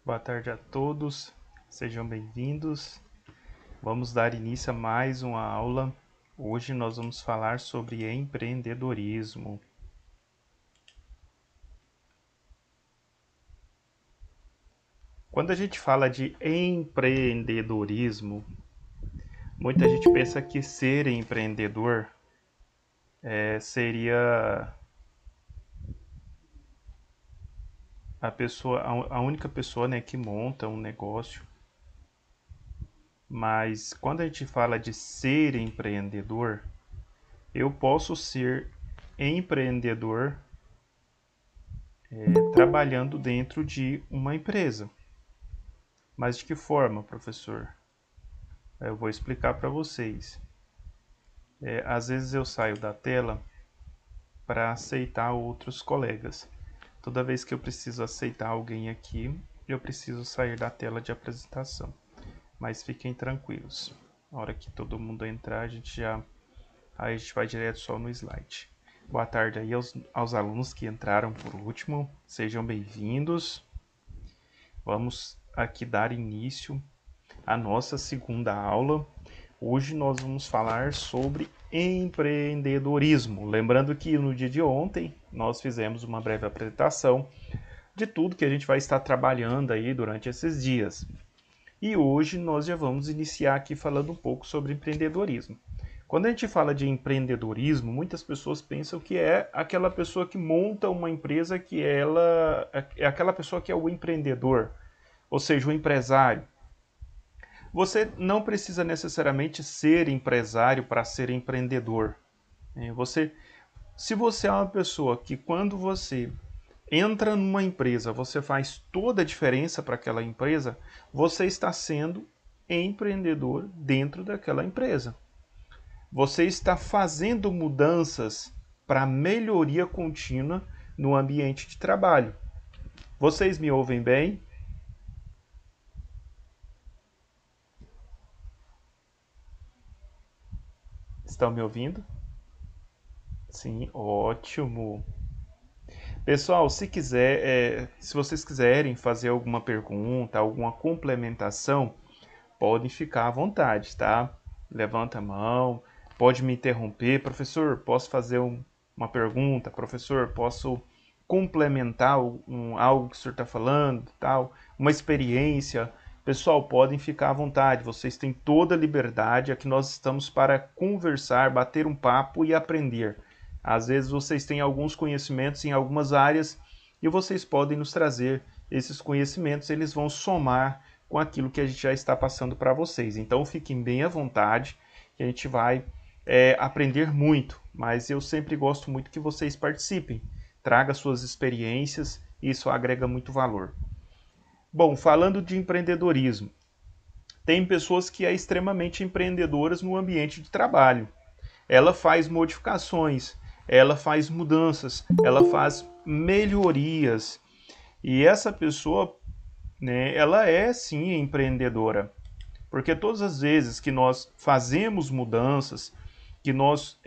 Boa tarde a todos, sejam bem-vindos. Vamos dar início a mais uma aula. Hoje nós vamos falar sobre empreendedorismo. Quando a gente fala de empreendedorismo, muita gente pensa que ser empreendedor seria a única pessoa, né, que monta um negócio. Mas quando a gente fala de ser empreendedor, eu posso ser empreendedor trabalhando dentro de uma empresa. Mas de que forma, professor? Eu vou explicar para vocês. Às vezes eu saio da tela para aceitar outros colegas. Toda vez que eu preciso aceitar alguém aqui, eu preciso sair da tela de apresentação. Mas fiquem tranquilos. Na hora que todo mundo entrar, a gente vai direto só no slide. Boa tarde aí aos alunos que entraram por último. Sejam bem-vindos. Vamos aqui dar início à nossa segunda aula. Hoje nós vamos falar sobre empreendedorismo. Lembrando que no dia de ontem nós fizemos uma breve apresentação de tudo que a gente vai estar trabalhando aí durante esses dias. E hoje nós já vamos iniciar aqui falando um pouco sobre empreendedorismo. Quando a gente fala de empreendedorismo, muitas pessoas pensam que é aquela pessoa que monta uma empresa, que ela é aquela pessoa que é o empreendedor, ou seja, o empresário. Você não precisa necessariamente ser empresário para ser empreendedor. Se você é uma pessoa que quando você entra numa empresa, você faz toda a diferença para aquela empresa, você está sendo empreendedor dentro daquela empresa. Você está fazendo mudanças para melhoria contínua no ambiente de trabalho. Vocês me ouvem bem? Estão me ouvindo? Sim, ótimo. Pessoal, se vocês quiserem fazer alguma pergunta, alguma complementação, podem ficar à vontade, tá? Levanta a mão, pode me interromper. Professor, posso fazer uma pergunta? Professor, posso complementar algo que o senhor está falando, tal? Uma experiência? Pessoal, podem ficar à vontade. Vocês têm toda a liberdade. Aqui nós estamos para conversar, bater um papo e aprender. Às vezes vocês têm alguns conhecimentos em algumas áreas e vocês podem nos trazer esses conhecimentos. Eles vão somar com aquilo que a gente já está passando para vocês. Então fiquem bem à vontade, que a gente vai aprender muito, mas eu sempre gosto muito que vocês participem, tragam suas experiências, isso agrega muito valor. Bom, falando de empreendedorismo, tem pessoas que são extremamente empreendedoras no ambiente de trabalho. Ela faz modificações, ela faz mudanças, ela faz melhorias, e essa pessoa, né, ela é sim empreendedora, porque todas as vezes que nós fazemos mudanças, que nós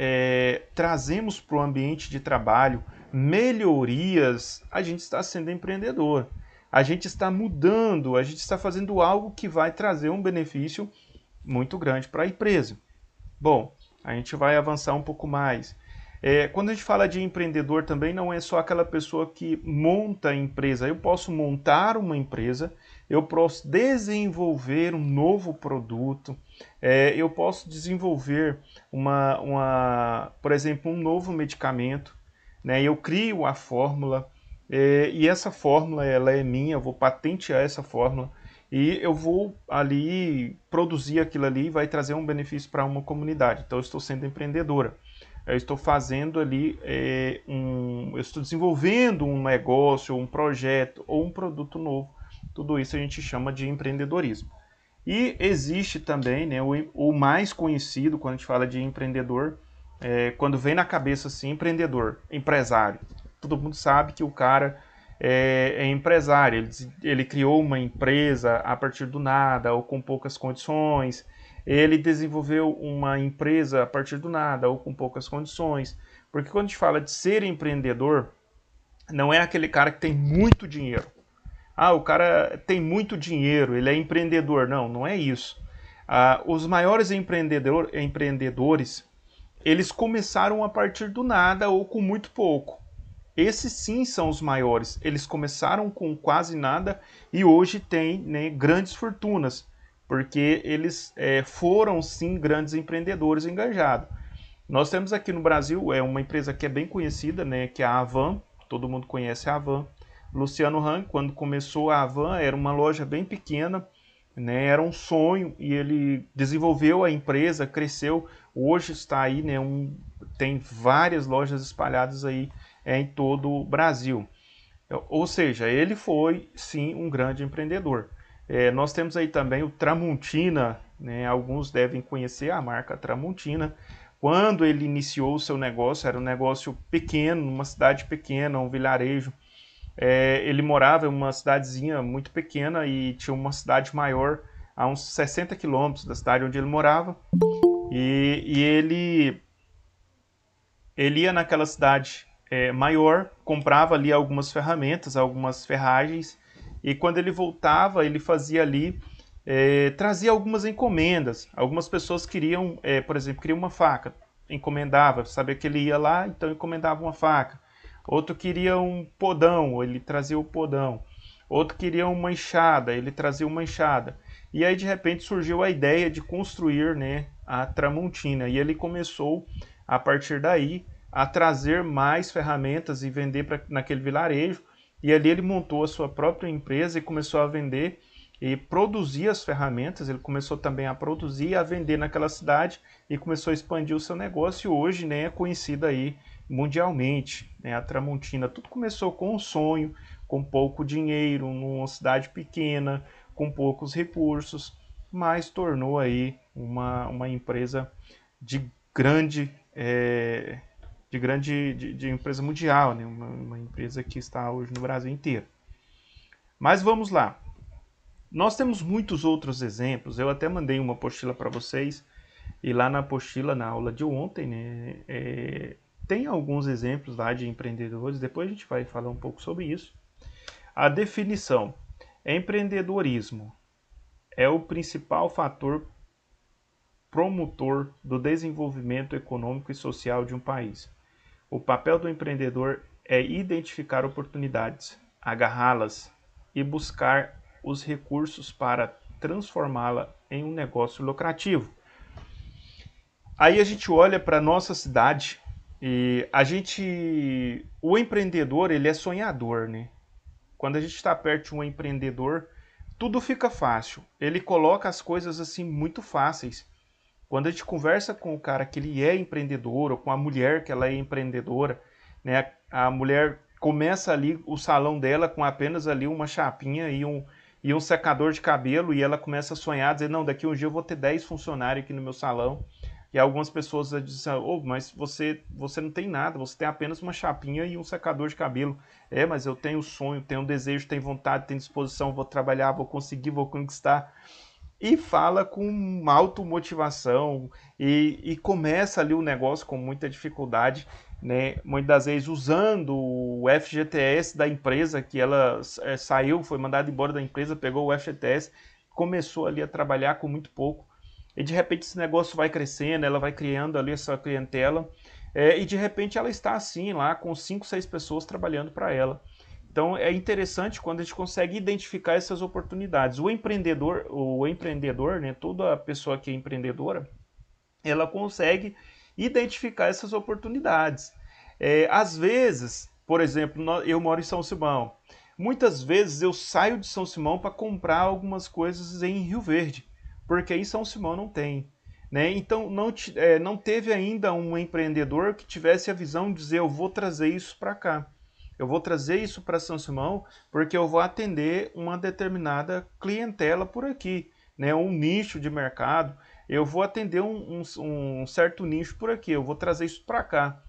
trazemos para o ambiente de trabalho melhorias, a gente está sendo empreendedor. A gente está mudando, a gente está fazendo algo que vai trazer um benefício muito grande para a empresa. Bom, a gente vai avançar um pouco mais. Quando a gente fala de empreendedor também, não é só aquela pessoa que monta a empresa. Eu posso montar uma empresa, eu posso desenvolver um novo produto, eu posso desenvolver por exemplo, um novo medicamento, né? Eu crio a fórmula, e essa fórmula ela é minha, eu vou patentear essa fórmula e eu vou ali produzir aquilo ali e vai trazer um benefício para uma comunidade. Então eu estou sendo empreendedora. Eu estou fazendo ali eu estou desenvolvendo um negócio, um projeto ou um produto novo. Tudo isso a gente chama de empreendedorismo. E existe também, né, o mais conhecido quando a gente fala de empreendedor, quando vem na cabeça assim, empreendedor, empresário. Todo mundo sabe que o cara é empresário, ele criou uma empresa a partir do nada ou com poucas condições, ele desenvolveu uma empresa a partir do nada ou com poucas condições. Porque quando a gente fala de ser empreendedor, não é aquele cara que tem muito dinheiro. Ah, o cara tem muito dinheiro, ele é empreendedor. Não, não é isso. Os maiores empreendedores, eles começaram a partir do nada ou com muito pouco. Esses sim são os maiores. Eles começaram com quase nada e hoje têm, né, grandes fortunas, porque eles foram sim grandes empreendedores engajados. Nós temos aqui no Brasil uma empresa que é bem conhecida, né, que é a Havan. Todo mundo conhece a Havan. Luciano Hang, quando começou a Havan, era uma loja bem pequena, né, era um sonho e ele desenvolveu a empresa, cresceu. Hoje está aí, né, tem várias lojas espalhadas aí em todo o Brasil. Ou seja, ele foi sim um grande empreendedor. Nós temos aí também o Tramontina, né, alguns devem conhecer a marca Tramontina. Quando ele iniciou o seu negócio, era um negócio pequeno, numa cidade pequena, um vilarejo. Ele morava em uma cidadezinha muito pequena e tinha uma cidade maior a uns 60 quilômetros da cidade onde ele morava. E ele ia naquela cidade maior, comprava ali algumas ferramentas, algumas ferragens, e quando ele voltava, ele fazia ali, trazia algumas encomendas. Algumas pessoas queriam, por exemplo, queriam uma faca, encomendava, sabia que ele ia lá, então encomendava uma faca. Outro queria um podão, ele trazia o podão. Outro queria uma enxada, ele trazia uma enxada. E aí de repente surgiu a ideia de construir, né, a Tramontina. E ele começou a partir daí a trazer mais ferramentas e vender naquele vilarejo. E ali ele montou a sua própria empresa e começou a vender e produzir as ferramentas. Ele começou também a produzir e a vender naquela cidade e começou a expandir o seu negócio. E hoje, né, é conhecida aí mundialmente, né, a Tramontina. Tudo começou com um sonho, com pouco dinheiro, numa cidade pequena, com poucos recursos, mas tornou aí uma empresa de grande de empresa mundial, né? Uma empresa que está hoje no Brasil inteiro. Mas vamos lá. Nós temos muitos outros exemplos. Eu até mandei uma apostila para vocês e lá na apostila, na aula de ontem, né, tem alguns exemplos lá de empreendedores. Depois a gente vai falar um pouco sobre isso. A definição: empreendedorismo é o principal fator promotor do desenvolvimento econômico e social de um país. O papel do empreendedor é identificar oportunidades, agarrá-las e buscar os recursos para transformá-la em um negócio lucrativo. Aí a gente olha para a nossa cidade e o empreendedor, ele é sonhador, né? Quando a gente está perto de um empreendedor, tudo fica fácil. Ele coloca as coisas assim muito fáceis. Quando a gente conversa com o cara que ele é empreendedor, ou com a mulher que ela é empreendedora, né? A mulher começa ali o salão dela com apenas ali uma chapinha e um secador de cabelo, e ela começa a sonhar, dizer, não, daqui um dia eu vou ter 10 funcionários aqui no meu salão. E algumas pessoas dizem, oh, mas você não tem nada, você tem apenas uma chapinha e um secador de cabelo. Mas eu tenho sonho, tenho desejo, tenho vontade, tenho disposição, vou trabalhar, vou conseguir, vou conquistar. E fala com automotivação e começa ali o negócio com muita dificuldade, né? Muitas das vezes usando o FGTS da empresa, que ela saiu, foi mandada embora da empresa, pegou o FGTS, começou ali a trabalhar com muito pouco. E de repente esse negócio vai crescendo, ela vai criando ali essa clientela, e de repente ela está assim lá com 5, 6 pessoas trabalhando para ela. Então é interessante quando a gente consegue identificar essas oportunidades. O empreendedor, né, toda pessoa que é empreendedora, ela consegue identificar essas oportunidades. Às vezes, por exemplo, eu moro em São Simão. Muitas vezes eu saio de São Simão para comprar algumas coisas em Rio Verde, porque em São Simão não tem. Né? Então não teve ainda um empreendedor que tivesse a visão de dizer eu vou trazer isso para cá. Eu vou trazer isso para São Simão porque eu vou atender uma determinada clientela por aqui, né? Um nicho de mercado. Eu vou atender um certo nicho por aqui, eu vou trazer isso para cá.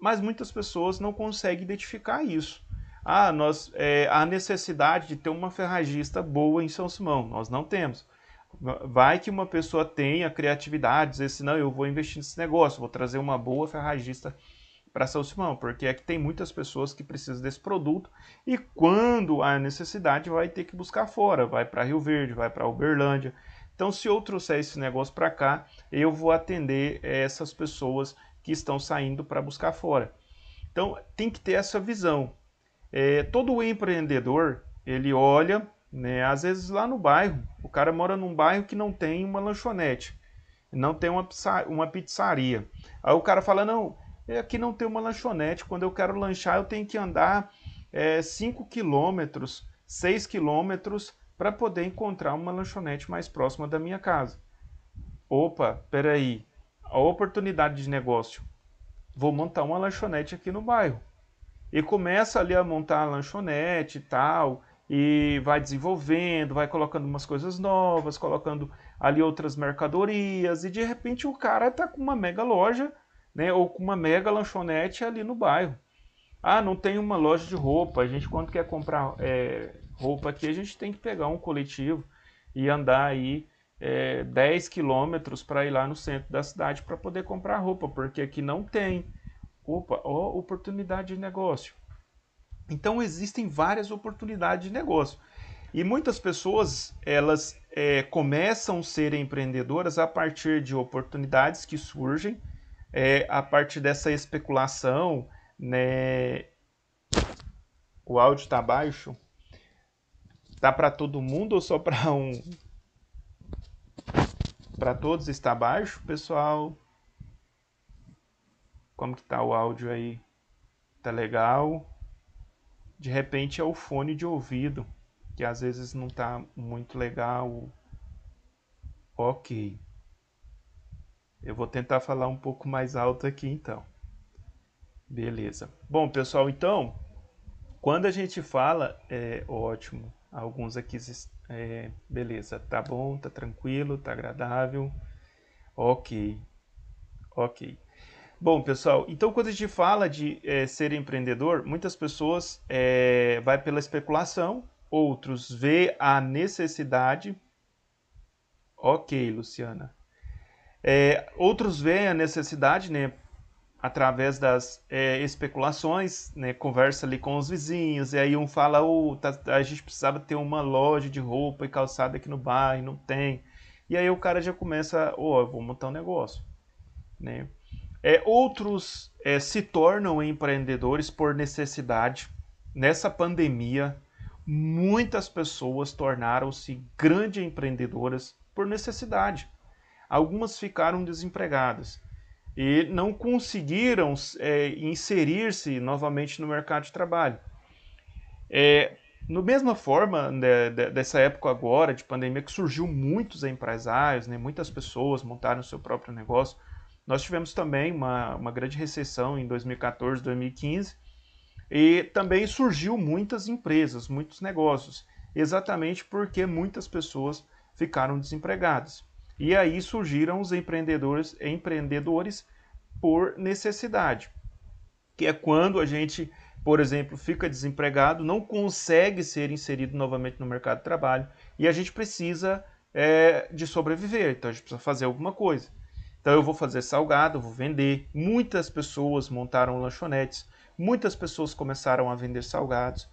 Mas muitas pessoas não conseguem identificar isso. A necessidade de ter uma ferragista boa em São Simão, nós não temos. Vai que uma pessoa tenha criatividade, dizer assim, não, eu vou investir nesse negócio, vou trazer uma boa ferragista para São Simão, porque aqui tem muitas pessoas que precisam desse produto e quando há necessidade vai ter que buscar fora, vai para Rio Verde, vai para Uberlândia. Então, se eu trouxer esse negócio para cá, eu vou atender essas pessoas que estão saindo para buscar fora. Então, tem que ter essa visão. Todo empreendedor, ele olha, né, às vezes lá no bairro, o cara mora num bairro que não tem uma lanchonete, não tem uma pizzaria. Aí o cara fala, não, aqui não tem uma lanchonete, quando eu quero lanchar eu tenho que andar 5 quilômetros, 6 quilômetros para poder encontrar uma lanchonete mais próxima da minha casa. Opa, peraí, a oportunidade de negócio, vou montar uma lanchonete aqui no bairro. E começa ali a montar a lanchonete e tal, e vai desenvolvendo, vai colocando umas coisas novas, colocando ali outras mercadorias, e de repente o cara tá com uma mega loja, né, ou com uma mega lanchonete ali no bairro. Ah, não tem uma loja de roupa, a gente quando quer comprar roupa aqui, a gente tem que pegar um coletivo e andar aí 10 quilômetros para ir lá no centro da cidade para poder comprar roupa, porque aqui não tem. Opa, ó, oportunidade de negócio. Então existem várias oportunidades de negócio. E muitas pessoas, elas começam a ser empreendedoras a partir de oportunidades que surgem, a partir dessa especulação, né? O áudio está baixo? Tá para todo mundo ou só para um? Para todos está baixo, pessoal? Como que tá o áudio aí? Tá legal? De repente é o fone de ouvido, que às vezes não tá muito legal. Ok. Eu vou tentar falar um pouco mais alto aqui então. Beleza. Bom, pessoal, então, quando a gente fala, ótimo. Alguns aqui, beleza, tá bom, tá tranquilo, tá agradável. Ok, ok. Bom, pessoal, então quando a gente fala de ser empreendedor, muitas pessoas vai pela especulação, outros vê a necessidade. Ok, Luciana. Outros veem a necessidade, né, através das especulações, né, conversa ali com os vizinhos, e aí um fala, a gente precisava ter uma loja de roupa e calçada aqui no bairro, não tem. E aí o cara já começa, eu vou montar um negócio, né? Outros se tornam empreendedores por necessidade. Nessa pandemia, muitas pessoas tornaram-se grandes empreendedoras por necessidade. Algumas ficaram desempregadas e não conseguiram inserir-se novamente no mercado de trabalho. No mesma forma, né, dessa época agora de pandemia, que surgiu muitos empresários, né, muitas pessoas montaram seu próprio negócio, nós tivemos também uma grande recessão em 2014, 2015, e também surgiu muitas empresas, muitos negócios, exatamente porque muitas pessoas ficaram desempregadas. E aí surgiram os empreendedores por necessidade, que é quando a gente, por exemplo, fica desempregado, não consegue ser inserido novamente no mercado de trabalho e a gente precisa de sobreviver, então a gente precisa fazer alguma coisa. Então eu vou fazer salgado, vou vender. Muitas pessoas montaram lanchonetes, muitas pessoas começaram a vender salgados,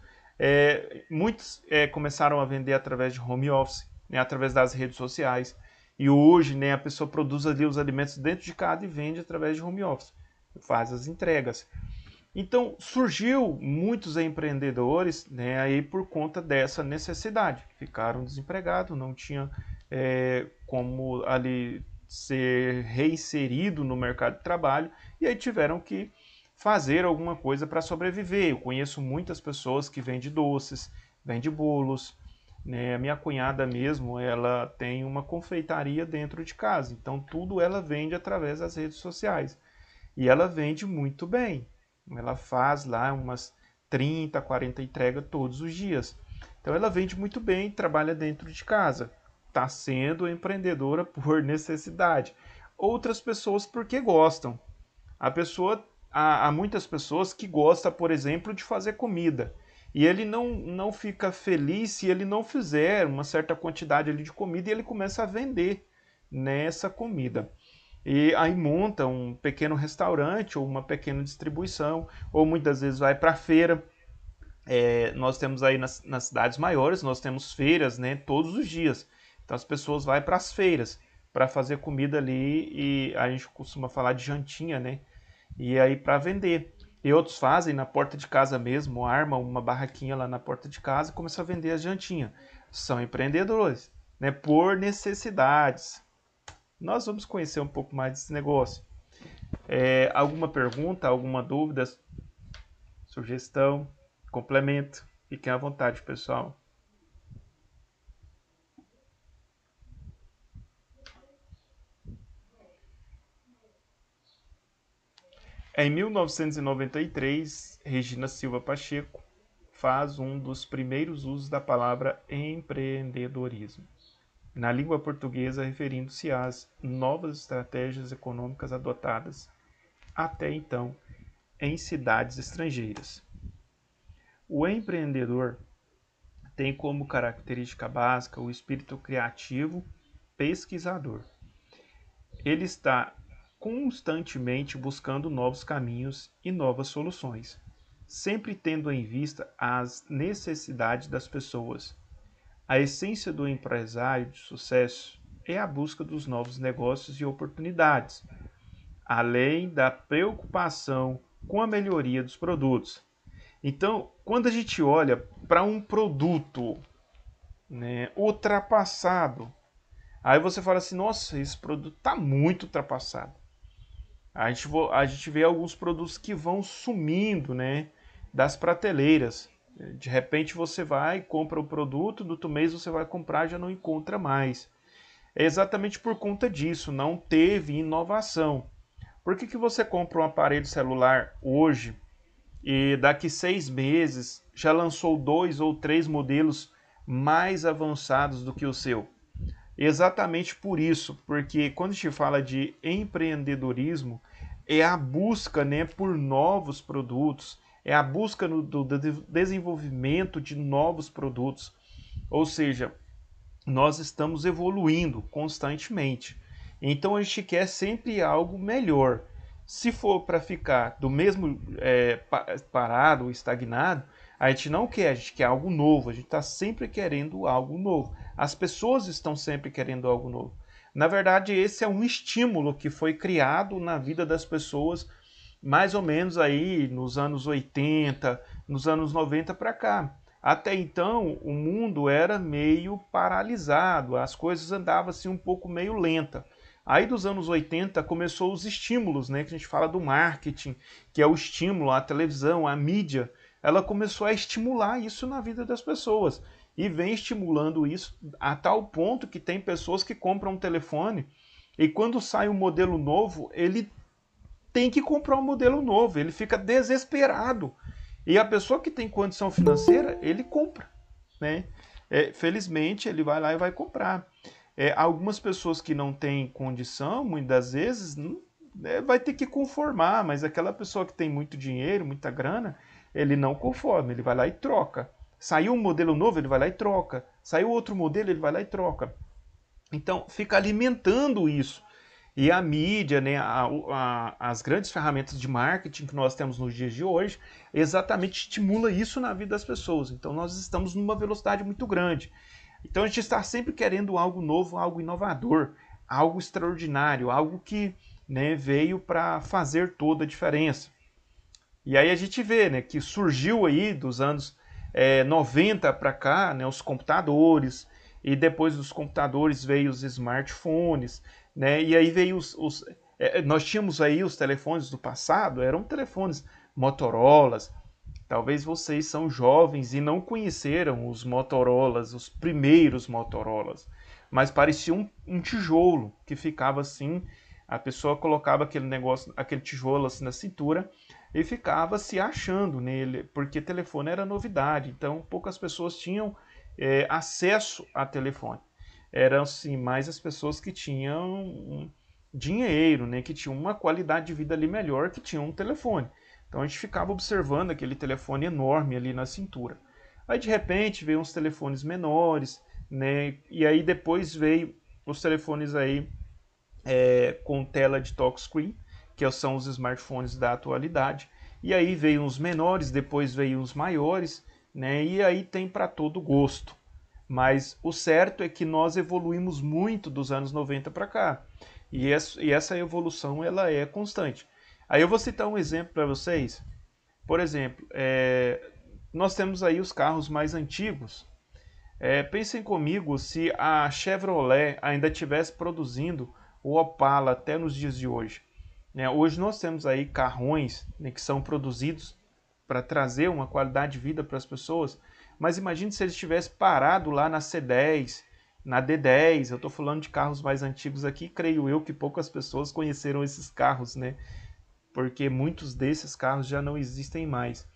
muitos começaram a vender através de home office, né, através das redes sociais. E hoje, né, a pessoa produz ali os alimentos dentro de casa e vende através de home office, faz as entregas. Então surgiu muitos empreendedores, né, aí por conta dessa necessidade. Ficaram desempregados, não tinha como ali ser reinserido no mercado de trabalho e aí tiveram que fazer alguma coisa para sobreviver. Eu conheço muitas pessoas que vendem doces, vendem bolos, né? A minha cunhada mesmo, ela tem uma confeitaria dentro de casa, então tudo ela vende através das redes sociais. E ela vende muito bem. Ela faz lá umas 30, 40 entregas todos os dias. Então ela vende muito bem, trabalha dentro de casa. Está sendo empreendedora por necessidade. Outras pessoas porque gostam. Há muitas pessoas que gostam, por exemplo, de fazer comida. E ele não fica feliz se ele não fizer uma certa quantidade ali de comida e ele começa a vender nessa comida. e aí monta um pequeno restaurante ou uma pequena distribuição, ou muitas vezes vai para a feira. Nós temos aí nas cidades maiores, nós temos feiras, né, todos os dias. Então as pessoas vão para as feiras para fazer comida ali e a gente costuma falar de jantinha, né? E aí para vender. E outros fazem na porta de casa mesmo, armam uma barraquinha lá na porta de casa e começam a vender a jantinha. São empreendedores, né? Por necessidades. Nós vamos conhecer um pouco mais desse negócio. Alguma pergunta, alguma dúvida, sugestão, complemento? Fiquem à vontade, pessoal. Em 1993, Regina Silva Pacheco faz um dos primeiros usos da palavra empreendedorismo na língua portuguesa, referindo-se às novas estratégias econômicas adotadas até então em cidades estrangeiras. O empreendedor tem como característica básica o espírito criativo pesquisador. Ele está constantemente buscando novos caminhos e novas soluções, sempre tendo em vista as necessidades das pessoas. A essência do empresário de sucesso é a busca dos novos negócios e oportunidades, além da preocupação com a melhoria dos produtos. Então, quando a gente olha para um produto, né, ultrapassado, aí você fala assim: nossa, esse produto está muito ultrapassado. A gente vê alguns produtos que vão sumindo, né, das prateleiras. De repente você vai, compra o produto, no outro mês você vai comprar e já não encontra mais. É exatamente por conta disso, não teve inovação. Por que você compra um aparelho celular hoje e daqui 6 meses já lançou 2 ou 3 modelos mais avançados do que o seu? Exatamente por isso, porque quando a gente fala de empreendedorismo, é a busca, né, por novos produtos, é a busca do desenvolvimento de novos produtos. Ou seja, nós estamos evoluindo constantemente. Então a gente quer sempre algo melhor. Se for para ficar do mesmo parado, estagnado, a gente não quer, a gente quer algo novo, a gente está sempre querendo algo novo. As pessoas estão sempre querendo algo novo. Na verdade, esse é um estímulo que foi criado na vida das pessoas mais ou menos aí nos anos 80, nos anos 90 para cá. Até então, o mundo era meio paralisado, as coisas andavam assim um pouco meio lenta. Aí dos anos 80 começou os estímulos, né, que a gente fala do marketing, que é o estímulo, a televisão, a mídia, ela começou a estimular isso na vida das pessoas. E vem estimulando isso a tal ponto que tem pessoas que compram um telefone e quando sai um modelo novo, ele tem que comprar um modelo novo, ele fica desesperado. E a pessoa que tem condição financeira, ele compra, né? Felizmente, ele vai lá e vai comprar. Algumas pessoas que não têm condição, muitas vezes, vai ter que conformar, mas aquela pessoa que tem muito dinheiro, muita grana, ele não conforma, ele vai lá e troca. Saiu um modelo novo, ele vai lá e troca. Saiu outro modelo, ele vai lá e troca. Então, fica alimentando isso. E a mídia, né, as grandes ferramentas de marketing que nós temos nos dias de hoje, exatamente estimula isso na vida das pessoas. Então nós estamos numa velocidade muito grande. Então a gente está sempre querendo algo novo, algo inovador, algo extraordinário, algo que, né, veio para fazer toda a diferença. E aí a gente vê, né, que surgiu aí dos anos 90 para cá, né, os computadores, e depois dos computadores veio os smartphones, né, e aí veio nós tínhamos aí os telefones do passado, eram telefones Motorolas. Talvez vocês são jovens e não conheceram os Motorolas, os primeiros Motorolas, mas parecia um tijolo que ficava assim, a pessoa colocava aquele negócio, aquele tijolo assim na cintura e ficava se achando nele, porque telefone era novidade, então poucas pessoas tinham acesso a telefone. Eram assim, mais as pessoas que tinham dinheiro, né, que tinham uma qualidade de vida ali melhor, que tinham um telefone. Então a gente ficava observando aquele telefone enorme ali na cintura. Aí de repente veio uns telefones menores, né, e aí depois veio os telefones aí com tela de touchscreen, que são os smartphones da atualidade. E aí veio os menores, depois veio os maiores, né? E aí tem para todo gosto. Mas o certo é que nós evoluímos muito dos anos 90 para cá. E essa evolução ela é constante. Aí eu vou citar um exemplo para vocês. Por exemplo, nós temos aí os carros mais antigos. Pensem comigo se a Chevrolet ainda estivesse produzindo o Opala até nos dias de hoje. Né? Hoje nós temos aí carrões, né, que são produzidos para trazer uma qualidade de vida para as pessoas, mas imagine se eles tivessem parado lá na C10, na D10, eu estou falando de carros mais antigos aqui, creio eu que poucas pessoas conheceram esses carros, né? Porque muitos desses carros já não existem mais.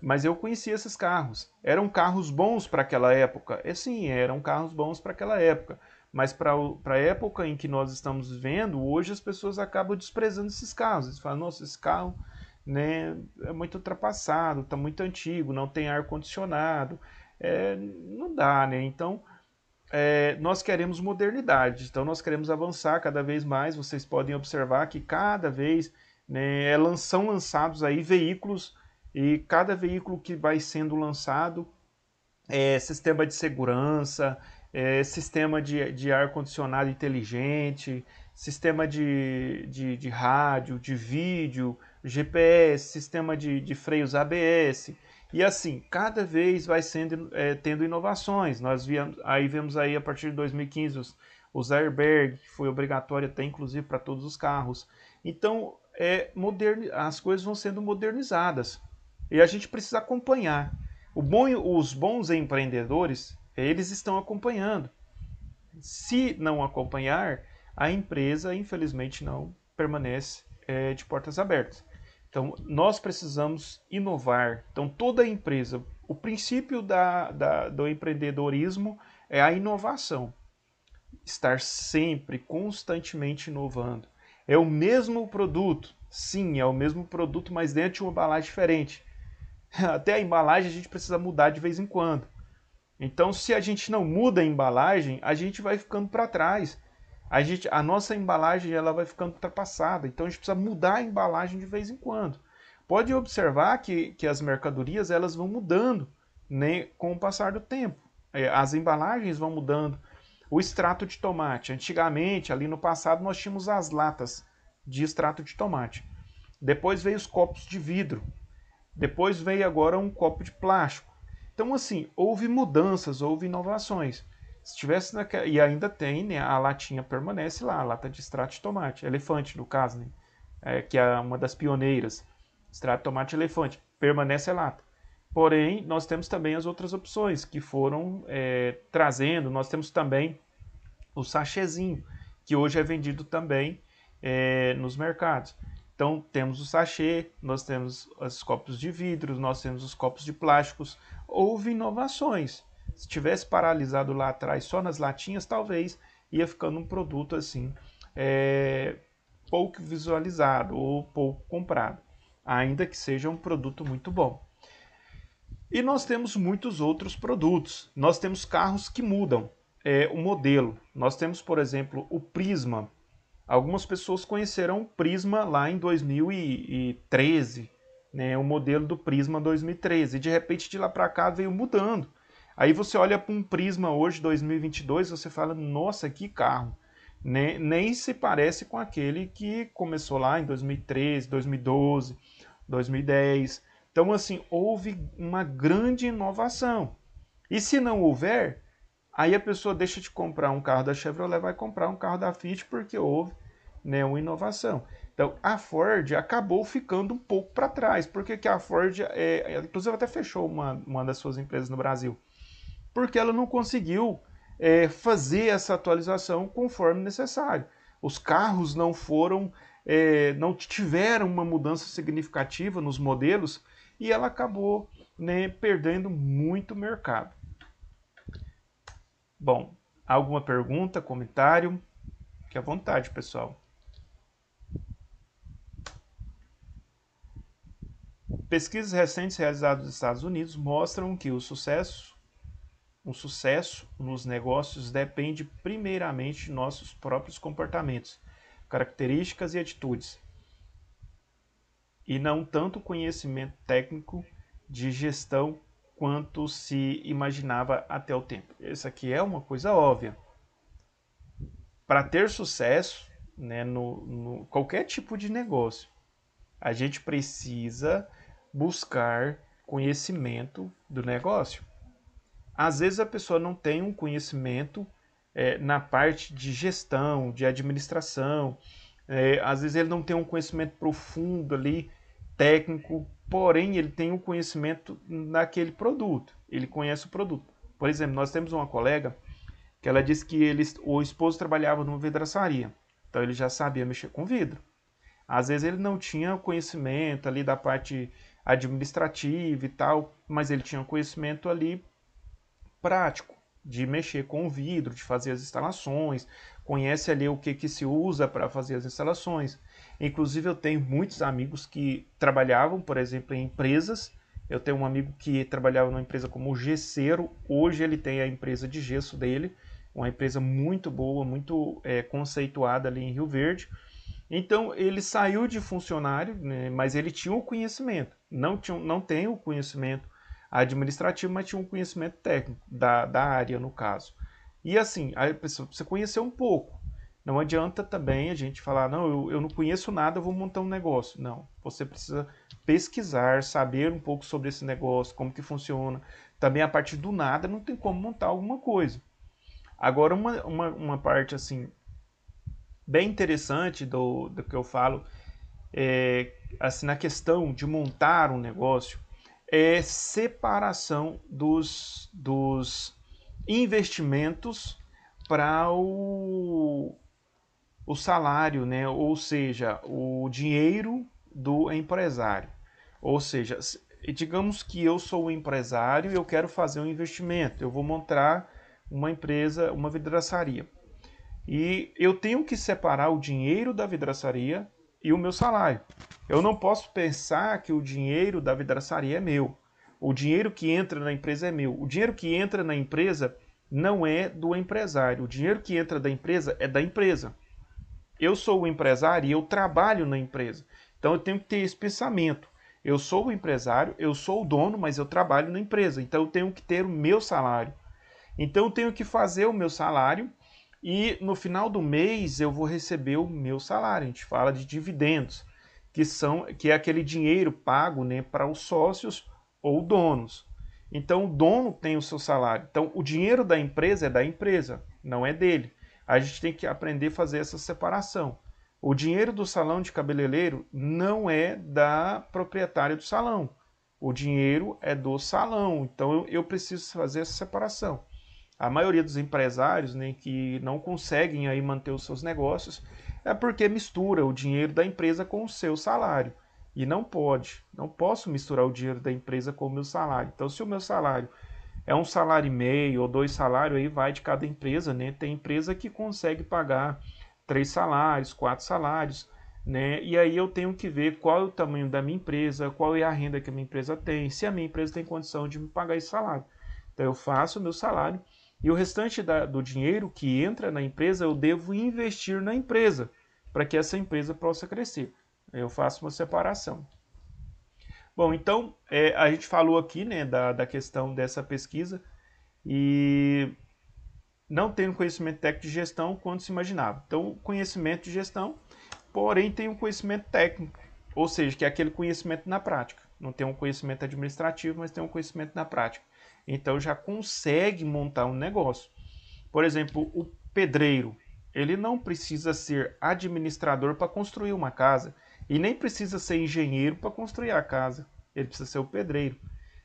Mas eu conhecia esses carros. Eram carros bons para aquela época. Sim, eram carros bons para aquela época. Mas para a época em que nós estamos vivendo, hoje as pessoas acabam desprezando esses carros. Eles falam, nossa, esse carro, né, é muito ultrapassado, está muito antigo, não tem ar-condicionado. Não dá, né? Então, nós queremos modernidade. Então, nós queremos avançar cada vez mais. Vocês podem observar que cada vez, né, são lançados aí veículos, e cada veículo que vai sendo lançado sistema de segurança, sistema de ar-condicionado inteligente, sistema de rádio, de vídeo, GPS, sistema de freios ABS. E assim, cada vez vai sendo, tendo inovações. Vemos aí a partir de 2015 os airbag, que foi obrigatório até inclusive para todos os carros. Então, as coisas vão sendo modernizadas. E a gente precisa acompanhar. Os bons empreendedores, eles estão acompanhando. Se não acompanhar, a empresa, infelizmente, não permanece de portas abertas. Então, nós precisamos inovar. Então, toda empresa, o princípio do empreendedorismo é a inovação. Estar sempre, constantemente inovando. É o mesmo produto? Sim, é o mesmo produto, mas dentro de uma embalagem diferente. Até a embalagem a gente precisa mudar de vez em quando. Então, se a gente não muda a embalagem, a gente vai ficando para trás. A nossa embalagem ela vai ficando ultrapassada. Então, a gente precisa mudar a embalagem de vez em quando. Pode observar que as mercadorias elas vão mudando, né, com o passar do tempo. As embalagens vão mudando. O extrato de tomate. Antigamente, ali no passado, nós tínhamos as latas de extrato de tomate. Depois veio os copos de vidro. Depois veio agora um copo de plástico. Então, assim, houve mudanças, houve inovações. Se tivesse e ainda tem, né, a latinha permanece lá, a lata de extrato de tomate, elefante no caso, né, que é uma das pioneiras. Extrato de tomate elefante, permanece a lata. Porém, nós temos também as outras opções que foram trazendo. Nós temos também o sachêzinho, que hoje é vendido também nos mercados. Então, temos o sachê, nós temos os copos de vidro, nós temos os copos de plásticos. Houve inovações. Se tivesse paralisado lá atrás só nas latinhas, talvez ia ficando um produto assim, pouco visualizado ou pouco comprado, ainda que seja um produto muito bom. E nós temos muitos outros produtos. Nós temos carros que mudam o modelo. Nós temos, por exemplo, o Prisma. Algumas pessoas conheceram o Prisma lá em 2013, né, o modelo do Prisma 2013, e de repente de lá para cá veio mudando. Aí você olha para um Prisma hoje, 2022, você fala, nossa, que carro. Né? Nem se parece com aquele que começou lá em 2013, 2012, 2010. Então, assim, houve uma grande inovação. E se não houver, aí a pessoa deixa de comprar um carro da Chevrolet, vai comprar um carro da Fiat porque houve, né, uma inovação. Então a Ford acabou ficando um pouco para trás. Por que a Ford, inclusive até fechou uma das suas empresas no Brasil? Porque ela não conseguiu fazer essa atualização conforme necessário. Os carros não foram, não tiveram uma mudança significativa nos modelos e ela acabou, né, perdendo muito mercado. Bom, alguma pergunta, comentário? Fique à vontade, pessoal. Pesquisas recentes realizadas nos Estados Unidos mostram que um sucesso nos negócios depende primeiramente de nossos próprios comportamentos. características e atitudes, e não tanto conhecimento técnico de gestão quanto se imaginava até o tempo. Isso aqui é uma coisa óbvia. Para ter sucesso, né, no qualquer tipo de negócio, a gente precisa buscar conhecimento do negócio. Às vezes a pessoa não tem um conhecimento na parte de gestão, de administração, às vezes ele não tem um conhecimento profundo ali, técnico, porém ele tem um conhecimento naquele produto, ele conhece o produto. Por exemplo, nós temos uma colega que ela disse que o esposo trabalhava numa vidraçaria, então ele já sabia mexer com vidro. Às vezes ele não tinha conhecimento ali da parte administrativa e tal, mas ele tinha conhecimento ali prático de mexer com o vidro, de fazer as instalações, conhece ali o que se usa para fazer as instalações. Inclusive eu tenho muitos amigos que trabalhavam, por exemplo, em empresas. Eu tenho um amigo que trabalhava numa empresa como gesseiro, hoje ele tem a empresa de gesso dele, uma empresa muito boa, muito conceituada ali em Rio Verde. Então ele saiu de funcionário, né, mas ele tinha o conhecimento. Não tem o conhecimento administrativo, mas tinha um conhecimento técnico da área, no caso. E assim, a pessoa precisa conhecer um pouco. Não adianta também a gente falar, não, eu não conheço nada, eu vou montar um negócio. Não, você precisa pesquisar, saber um pouco sobre esse negócio, como que funciona. Também a partir do nada não tem como montar alguma coisa. Agora, uma parte assim bem interessante do que eu falo, assim, na questão de montar um negócio, é separação dos investimentos para o salário, né? Ou seja, o dinheiro do empresário. Ou seja, digamos que eu sou um empresário e eu quero fazer um investimento, eu vou montar uma empresa, uma vidraçaria. E eu tenho que separar o dinheiro da vidraçaria e o meu salário. Eu não posso pensar que o dinheiro da vidraçaria é meu. O dinheiro que entra na empresa é meu. O dinheiro que entra na empresa não é do empresário. O dinheiro que entra da empresa é da empresa. Eu sou o empresário e eu trabalho na empresa. Então eu tenho que ter esse pensamento. Eu sou o empresário, eu sou o dono, mas eu trabalho na empresa. Então eu tenho que ter o meu salário. Então eu tenho que fazer o meu salário e no final do mês eu vou receber o meu salário. A gente fala de dividendos, que é aquele dinheiro pago, né, para os sócios ou donos. Então o dono tem o seu salário. Então o dinheiro da empresa é da empresa, não é dele. A gente tem que aprender a fazer essa separação. O dinheiro do salão de cabeleireiro não é da proprietária do salão. O dinheiro é do salão. Então eu preciso fazer essa separação. A maioria dos empresários, né, que não conseguem aí manter os seus negócios é porque mistura o dinheiro da empresa com o seu salário. E não pode. Não posso misturar o dinheiro da empresa com o meu salário. Então, se o meu salário é um salário e meio ou 2 salários, aí vai de cada empresa, né? Tem empresa que consegue pagar 3 salários, 4 salários, né? E aí eu tenho que ver qual é o tamanho da minha empresa, qual é a renda que a minha empresa tem, se a minha empresa tem condição de me pagar esse salário. Então eu faço o meu salário e o restante do dinheiro que entra na empresa eu devo investir na empresa para que essa empresa possa crescer. Eu faço uma separação. Bom, então a gente falou aqui, né, da questão dessa pesquisa e não tem um conhecimento técnico de gestão quanto se imaginava. Então, conhecimento de gestão, porém tem um conhecimento técnico, ou seja, que é aquele conhecimento na prática. Não tem um conhecimento administrativo, mas tem um conhecimento na prática. Então já consegue montar um negócio. Por exemplo, o pedreiro, ele não precisa ser administrador para construir uma casa e nem precisa ser engenheiro para construir a casa. Ele precisa ser o pedreiro.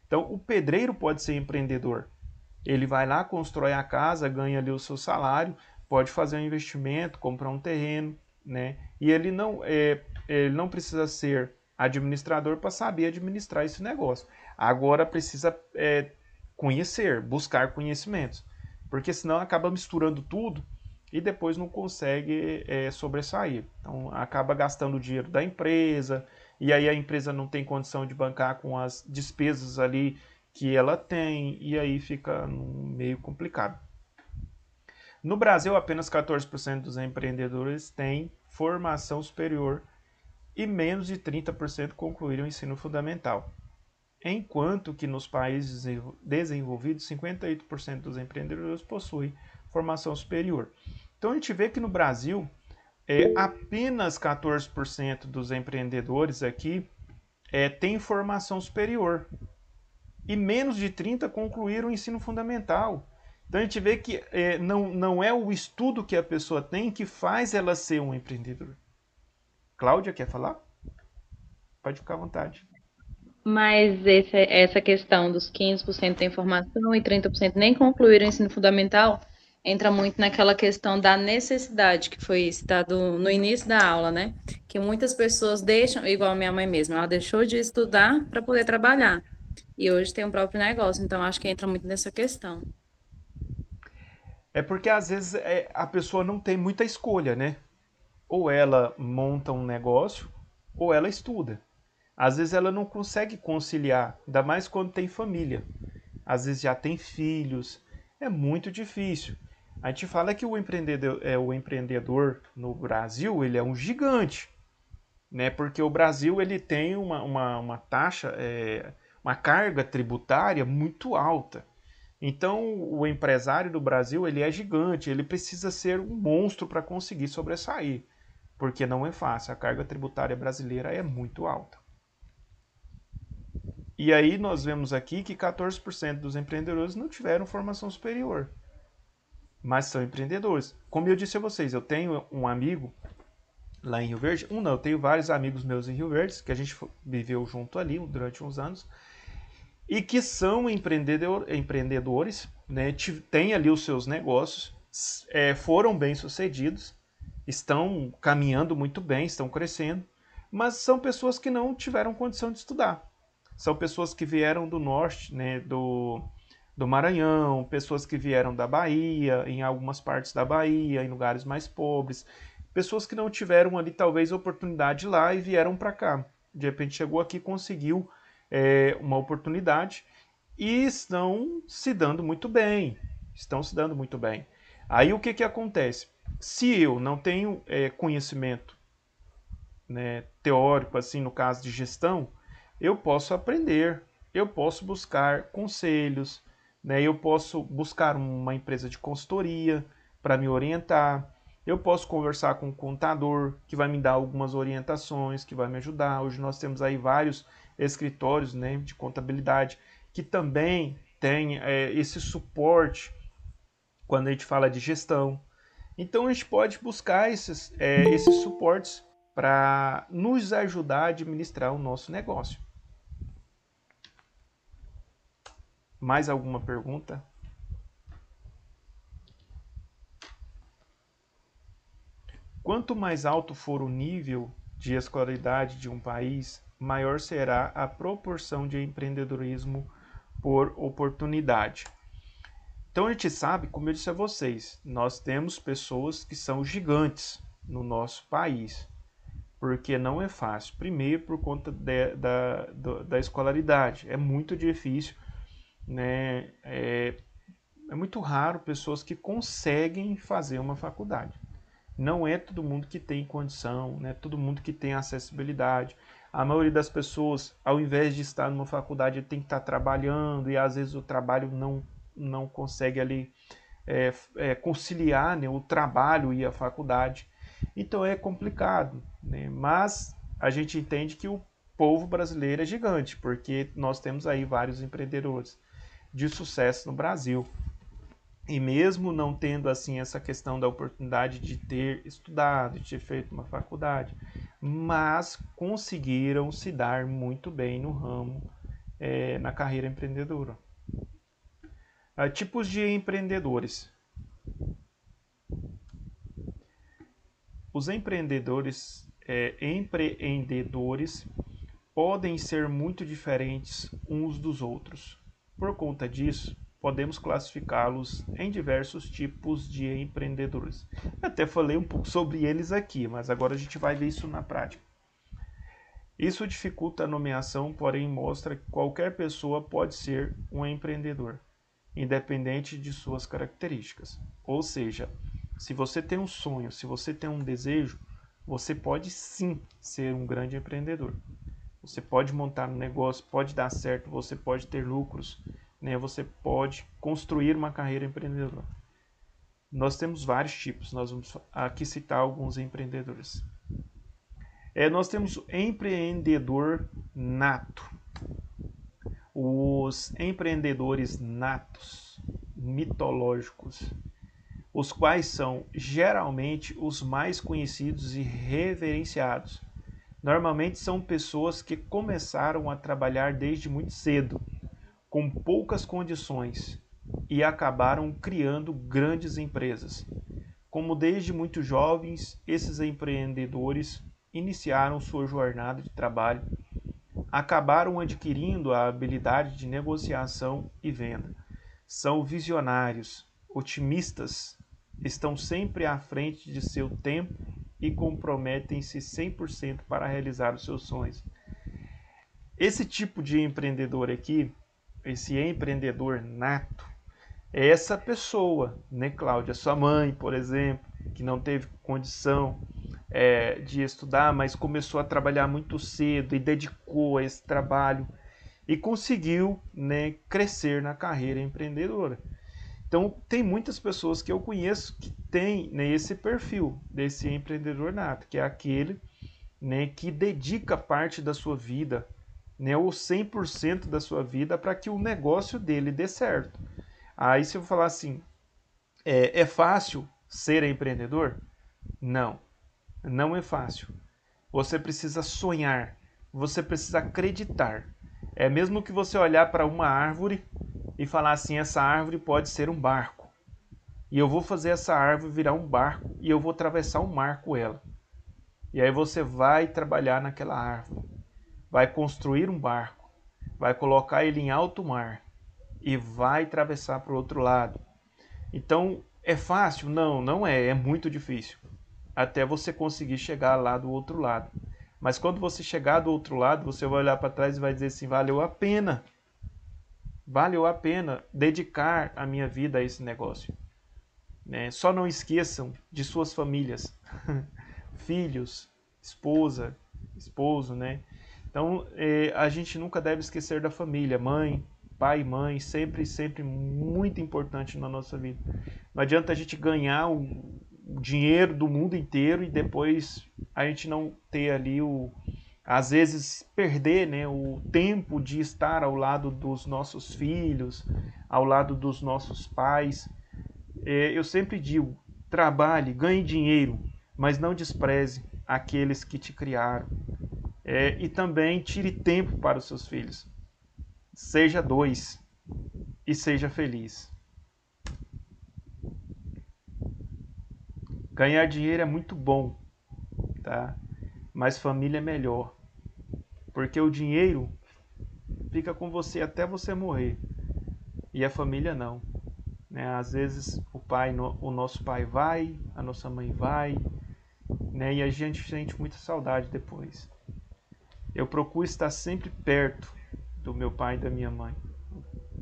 Então, o pedreiro pode ser empreendedor. Ele vai lá, constrói a casa, ganha ali o seu salário, pode fazer um investimento, comprar um terreno, né? E ele não precisa ser administrador para saber administrar esse negócio. Agora precisa conhecer, buscar conhecimentos, porque senão acaba misturando tudo e depois não consegue sobressair. Então acaba gastando o dinheiro da empresa e aí a empresa não tem condição de bancar com as despesas ali que ela tem e aí fica meio complicado. No Brasil, apenas 14% dos empreendedores têm formação superior e menos de 30% concluíram o ensino fundamental. Enquanto que nos países desenvolvidos, 58% dos empreendedores possuem formação superior. Então a gente vê que no Brasil, apenas 14% dos empreendedores aqui têm formação superior. E menos de 30% concluíram o ensino fundamental. Então a gente vê que não é o estudo que a pessoa tem que faz ela ser um empreendedor. Cláudia, quer falar? Pode ficar à vontade. Mas essa questão dos 15% tem formação e 30% nem concluíram o ensino fundamental entra muito naquela questão da necessidade que foi citado no início da aula, né? Que muitas pessoas deixam, igual a minha mãe mesma, ela deixou de estudar para poder trabalhar. E hoje tem um próprio negócio, então acho que entra muito nessa questão. É porque às vezes a pessoa não tem muita escolha, né? Ou ela monta um negócio, ou ela estuda. Às vezes ela não consegue conciliar, ainda mais quando tem família. Às vezes já tem filhos, é muito difícil. A gente fala que o empreendedor no Brasil ele é um gigante, né? Porque o Brasil ele tem uma taxa, uma carga tributária muito alta. Então o empresário do Brasil ele é gigante, ele precisa ser um monstro para conseguir sobressair, porque não é fácil. A carga tributária brasileira é muito alta. E aí nós vemos aqui que 14% dos empreendedores não tiveram formação superior, mas são empreendedores. Como eu disse a vocês, eu tenho um amigo lá em Rio Verde, não, eu tenho vários amigos meus em Rio Verde, que a gente viveu junto ali durante uns anos, e que são empreendedores, né, têm ali os seus negócios, foram bem-sucedidos, estão caminhando muito bem, estão crescendo, mas são pessoas que não tiveram condição de estudar. São pessoas que vieram do norte, né, do Maranhão, pessoas que vieram da Bahia, em algumas partes da Bahia, em lugares mais pobres, pessoas que não tiveram ali talvez oportunidade lá e vieram para cá. De repente chegou aqui, conseguiu uma oportunidade e estão se dando muito bem. Estão se dando muito bem. Aí o que, que acontece? Se eu não tenho conhecimento, né, teórico, assim, no caso de gestão, eu posso aprender, eu posso buscar conselhos, né, eu posso buscar uma empresa de consultoria para me orientar, eu posso conversar com um contador que vai me dar algumas orientações, que vai me ajudar. Hoje nós temos aí vários escritórios, né, de contabilidade que também tem esse suporte quando a gente fala de gestão. Então a gente pode buscar esses suportes para nos ajudar a administrar o nosso negócio. Mais alguma pergunta? Quanto mais alto for o nível de escolaridade de um país, maior será a proporção de empreendedorismo por oportunidade. Então a gente sabe, como eu disse a vocês, nós temos pessoas que são gigantes no nosso país, porque não é fácil. Primeiro, por conta da escolaridade, é muito difícil, né? É muito raro pessoas que conseguem fazer uma faculdade. Não é todo mundo que tem condição, não é todo mundo que tem acessibilidade. A maioria das pessoas, ao invés de estar numa faculdade, tem que estar trabalhando e às vezes o trabalho não consegue ali conciliar, né, o trabalho e a faculdade. Então é complicado, né? Mas a gente entende que o povo brasileiro é gigante, porque nós temos aí vários empreendedores de sucesso no Brasil. E mesmo não tendo assim essa questão da oportunidade de ter estudado, de ter feito uma faculdade, mas conseguiram se dar muito bem no ramo, na carreira empreendedora. Tipos de empreendedores. Os empreendedores podem ser muito diferentes uns dos outros. Por conta disso, podemos classificá-los em diversos tipos de empreendedores. Eu até falei um pouco sobre eles aqui, mas agora a gente vai ver isso na prática. Isso dificulta a nomeação, porém mostra que qualquer pessoa pode ser um empreendedor, independente de suas características. Ou seja, se você tem um sonho, se você tem um desejo, você pode sim ser um grande empreendedor. Você pode montar um negócio, pode dar certo, você pode ter lucros, né? Você pode construir uma carreira empreendedora. Nós temos vários tipos, nós vamos aqui citar alguns empreendedores. Nós temos o empreendedor nato. Os empreendedores natos, mitológicos, os quais são geralmente os mais conhecidos e reverenciados. Normalmente são pessoas que começaram a trabalhar desde muito cedo, com poucas condições, e acabaram criando grandes empresas. Como desde muito jovens, esses empreendedores iniciaram sua jornada de trabalho, acabaram adquirindo a habilidade de negociação e venda. São visionários, otimistas, estão sempre à frente de seu tempo e comprometem-se 100% para realizar os seus sonhos. Esse tipo de empreendedor aqui, esse empreendedor nato, é essa pessoa, né, Cláudia? Sua mãe, por exemplo, que não teve condição de estudar, mas começou a trabalhar muito cedo e dedicou a esse trabalho e conseguiu, né, crescer na carreira empreendedora. Então, tem muitas pessoas que eu conheço que têm, né, esse perfil desse empreendedor nato, que é aquele, né, que dedica parte da sua vida, né, ou 100% da sua vida para que o negócio dele dê certo. Aí se eu falar assim, é fácil ser empreendedor? Não, não é fácil. Você precisa sonhar, você precisa acreditar. É mesmo que você olhar para uma árvore e falar assim, essa árvore pode ser um barco. E eu vou fazer essa árvore virar um barco e eu vou atravessar um mar com ela. E aí você vai trabalhar naquela árvore, vai construir um barco, vai colocar ele em alto mar e vai atravessar para o outro lado. Então, é fácil? Não, não é. É muito difícil. Até você conseguir chegar lá do outro lado. Mas quando você chegar do outro lado, você vai olhar para trás e vai dizer assim, valeu a pena. Valeu a pena dedicar a minha vida a esse negócio. Né? Só não esqueçam de suas famílias. Filhos, esposa, esposo, né? Então, a gente nunca deve esquecer da família, mãe, pai e mãe, sempre, sempre muito importante na nossa vida. Não adianta a gente ganhar o dinheiro do mundo inteiro e depois a gente não ter ali às vezes perder, né, o tempo de estar ao lado dos nossos filhos, ao lado dos nossos pais. Eu sempre digo, trabalhe, ganhe dinheiro, mas não despreze aqueles que te criaram. E também tire tempo para os seus filhos. Seja dois e seja feliz. Ganhar dinheiro é muito bom, tá? Mas família é melhor. Porque o dinheiro fica com você até você morrer. E a família não. Né? Às vezes o nosso pai vai, a nossa mãe vai, né? E a gente sente muita saudade depois. Eu procuro estar sempre perto do meu pai e da minha mãe.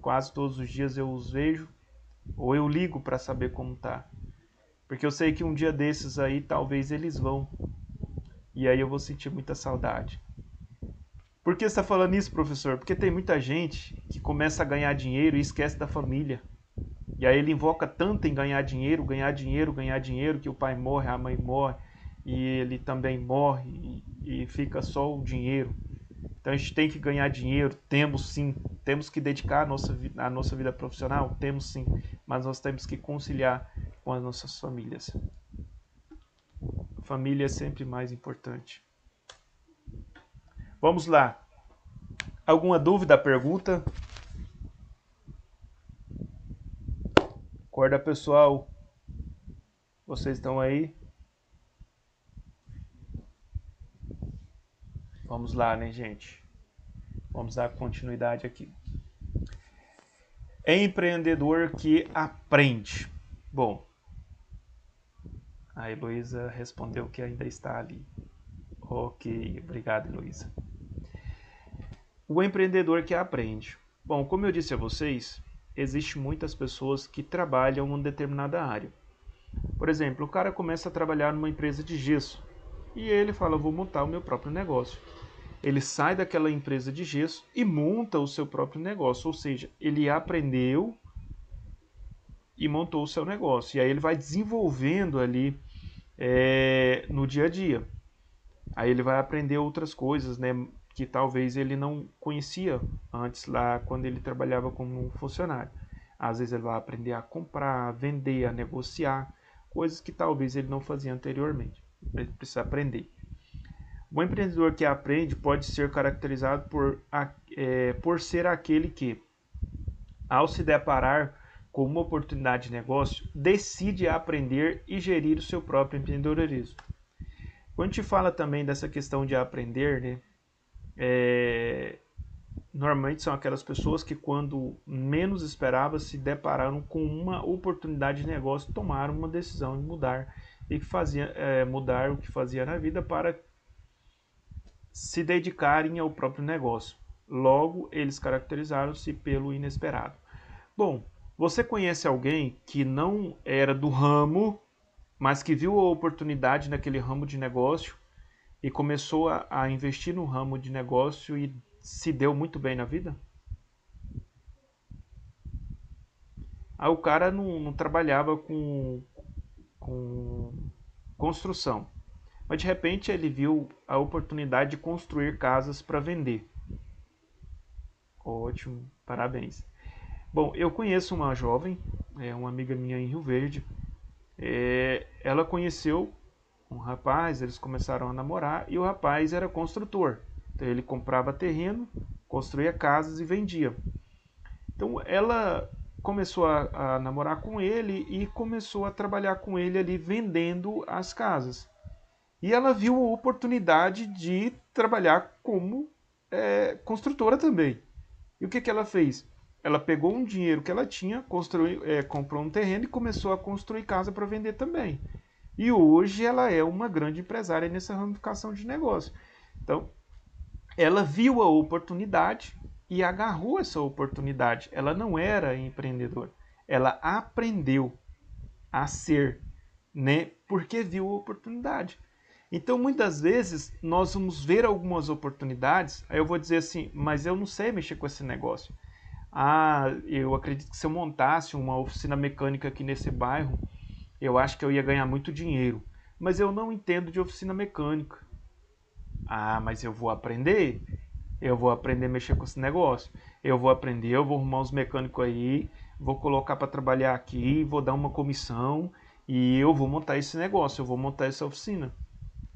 Quase todos os dias eu os vejo ou eu ligo para saber como tá. Porque eu sei que um dia desses aí talvez eles vão. E aí eu vou sentir muita saudade. Por que você está falando isso, professor? Porque tem muita gente que começa a ganhar dinheiro e esquece da família. E aí ele invoca tanto em ganhar dinheiro, ganhar dinheiro, ganhar dinheiro, que o pai morre, a mãe morre, e ele também morre, e fica só o dinheiro. Então a gente tem que ganhar dinheiro, temos sim, temos que dedicar a nossa vida profissional, temos sim, mas nós temos que conciliar com as nossas famílias. Família é sempre mais importante. Vamos lá. Alguma dúvida, pergunta? Acorda, pessoal. Vocês estão aí? Vamos lá, né, gente? Vamos dar continuidade aqui. É empreendedor que aprende. Bom, a Heloísa respondeu que ainda está ali. Ok, obrigado, Heloísa. O empreendedor que aprende. Bom, como eu disse a vocês, existem muitas pessoas que trabalham em uma determinada área. Por exemplo, o cara começa a trabalhar numa empresa de gesso. e ele fala, vou montar o meu próprio negócio. Ele sai daquela empresa de gesso e monta o seu próprio negócio, ou seja, ele aprendeu e montou o seu negócio. E aí ele vai desenvolvendo ali no dia a dia. Aí ele vai aprender outras coisas, né, que talvez ele não conhecia antes lá quando ele trabalhava como funcionário. Às vezes ele vai aprender a comprar, a vender, a negociar, coisas que talvez ele não fazia anteriormente. Ele precisa aprender. O empreendedor que aprende pode ser caracterizado por ser aquele que, ao se deparar com uma oportunidade de negócio, decide aprender e gerir o seu próprio empreendedorismo. Quando a gente fala também dessa questão de aprender, né, normalmente são aquelas pessoas que, quando menos esperava, se depararam com uma oportunidade de negócio, tomaram uma decisão de mudar e mudar o que fazia na vida para se dedicarem ao próprio negócio. Logo, eles caracterizaram-se pelo inesperado. Bom, você conhece alguém que não era do ramo, mas que viu a oportunidade naquele ramo de negócio e começou a investir no ramo de negócio e se deu muito bem na vida? Aí o cara não trabalhava com construção, mas de repente ele viu a oportunidade de construir casas para vender. Ótimo, parabéns. Bom, eu conheço uma jovem, uma amiga minha em Rio Verde. Ela conheceu um rapaz, eles começaram a namorar e o rapaz era construtor. Então ele comprava terreno, construía casas e vendia. Então ela começou a namorar com ele e começou a trabalhar com ele ali vendendo as casas. E ela viu a oportunidade de trabalhar como construtora também. E o que ela fez? Ela pegou um dinheiro que ela tinha, comprou um terreno e começou a construir casa para vender também. E hoje ela é uma grande empresária nessa ramificação de negócio. Então, ela viu a oportunidade e agarrou essa oportunidade. Ela não era empreendedora. Ela aprendeu a ser, né? Porque viu a oportunidade. Então, muitas vezes, nós vamos ver algumas oportunidades, aí eu vou dizer assim, mas eu não sei mexer com esse negócio. Ah, eu acredito que se eu montasse uma oficina mecânica aqui nesse bairro, eu acho que eu ia ganhar muito dinheiro. Mas eu não entendo de oficina mecânica. Ah, mas eu vou aprender. Eu vou aprender a mexer com esse negócio. Eu vou aprender, eu vou arrumar uns mecânicos aí, vou colocar para trabalhar aqui, vou dar uma comissão e eu vou montar esse negócio, eu vou montar essa oficina.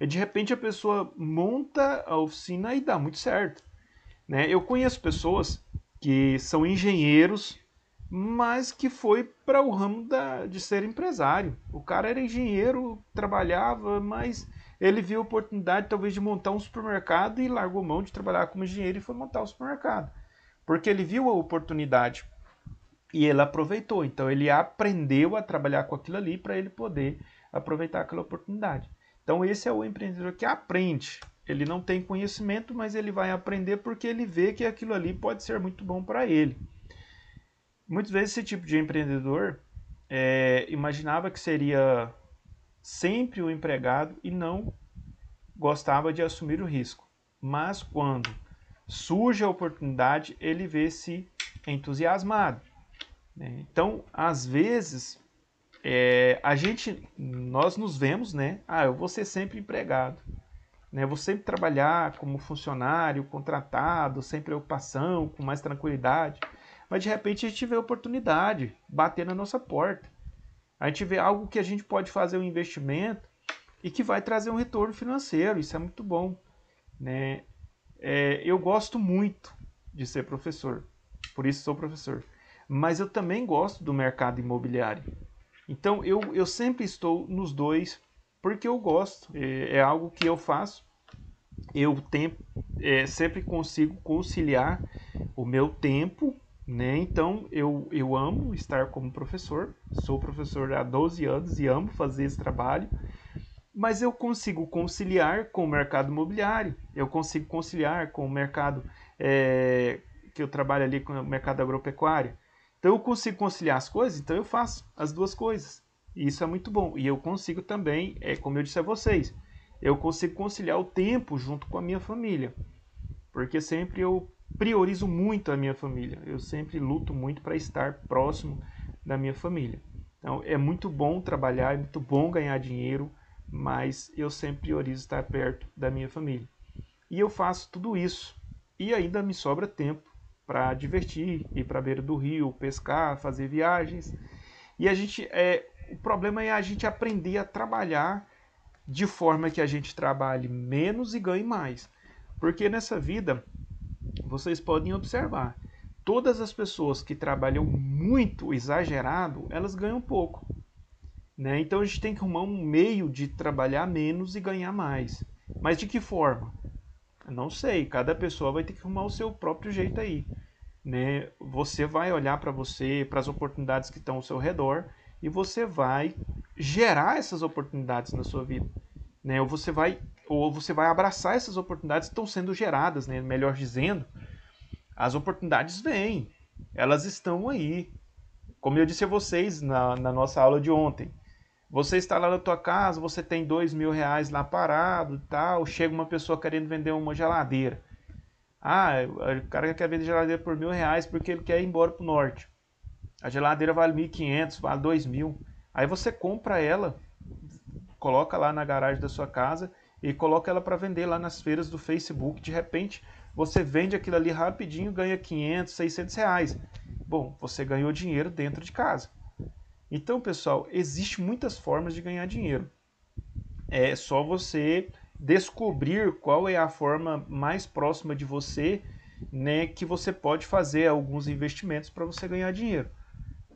E de repente a pessoa monta a oficina e dá muito certo, né? Eu conheço pessoas que são engenheiros, mas que foi para o ramo de ser empresário. O cara era engenheiro, trabalhava, mas ele viu a oportunidade talvez de montar um supermercado e largou mão de trabalhar como engenheiro e foi montar o supermercado. Porque ele viu a oportunidade e ele aproveitou. Então ele aprendeu a trabalhar com aquilo ali para ele poder aproveitar aquela oportunidade. Então esse é o empreendedor que aprende. Ele não tem conhecimento, mas ele vai aprender porque ele vê que aquilo ali pode ser muito bom para ele. Muitas vezes esse tipo de empreendedor imaginava que seria sempre o empregado e não gostava de assumir o risco. Mas quando surge a oportunidade, ele vê-se entusiasmado, né? Então, às vezes, nós nos vemos, né? Ah, eu vou ser sempre empregado, né? Eu vou sempre trabalhar como funcionário, contratado, sem preocupação, com mais tranquilidade. Mas de repente a gente vê a oportunidade bater na nossa porta. A gente vê algo que a gente pode fazer um investimento e que vai trazer um retorno financeiro. Isso é muito bom, né? Eu gosto muito de ser professor, por isso sou professor. Mas eu também gosto do mercado imobiliário. Então eu sempre estou nos dois porque eu gosto. É algo que eu faço. Sempre consigo conciliar o meu tempo, né? Então eu amo estar como professor. Sou professor há 12 anos e amo fazer esse trabalho. Mas eu consigo conciliar com o mercado imobiliário, eu consigo conciliar com o mercado que eu trabalho ali com o mercado agropecuário. Então eu consigo conciliar as coisas, então eu faço as duas coisas. E isso é muito bom. E eu consigo também, como eu disse a vocês, eu consigo conciliar o tempo junto com a minha família, porque sempre eu priorizo muito a minha família. Eu sempre luto muito para estar próximo da minha família. Então é muito bom trabalhar, é muito bom ganhar dinheiro, mas eu sempre priorizo estar perto da minha família. E eu faço tudo isso e ainda me sobra tempo para divertir, ir para a beira do rio, pescar, fazer viagens. E o problema é a gente aprender a trabalhar de forma que a gente trabalhe menos e ganhe mais. Porque nessa vida, vocês podem observar, todas as pessoas que trabalham muito exagerado, elas ganham pouco. Né? Então a gente tem que arrumar um meio de trabalhar menos e ganhar mais. Mas de que forma? Eu não sei, cada pessoa vai ter que arrumar o seu próprio jeito aí. Né? Você vai olhar para você, para as oportunidades que estão ao seu redor e você vai gerar essas oportunidades na sua vida. Né? Ou você vai abraçar essas oportunidades que estão sendo geradas, né? Melhor dizendo, as oportunidades vêm, elas estão aí. Como eu disse a vocês na nossa aula de ontem, você está lá na tua casa, você tem R$ 2.000 lá parado e tal, chega uma pessoa querendo vender uma geladeira. Ah, o cara quer vender geladeira por R$ 1.000 porque ele quer ir embora pro norte. A geladeira vale 1.500, vale 2.000. Aí você compra ela, coloca lá na garagem da sua casa e coloca ela para vender lá nas feiras do Facebook. De repente, você vende aquilo ali rapidinho, ganha 500, R$ 600. Bom, você ganhou dinheiro dentro de casa. Então, pessoal, existe muitas formas de ganhar dinheiro. É só você descobrir qual é a forma mais próxima de você, né, que você pode fazer alguns investimentos para você ganhar dinheiro.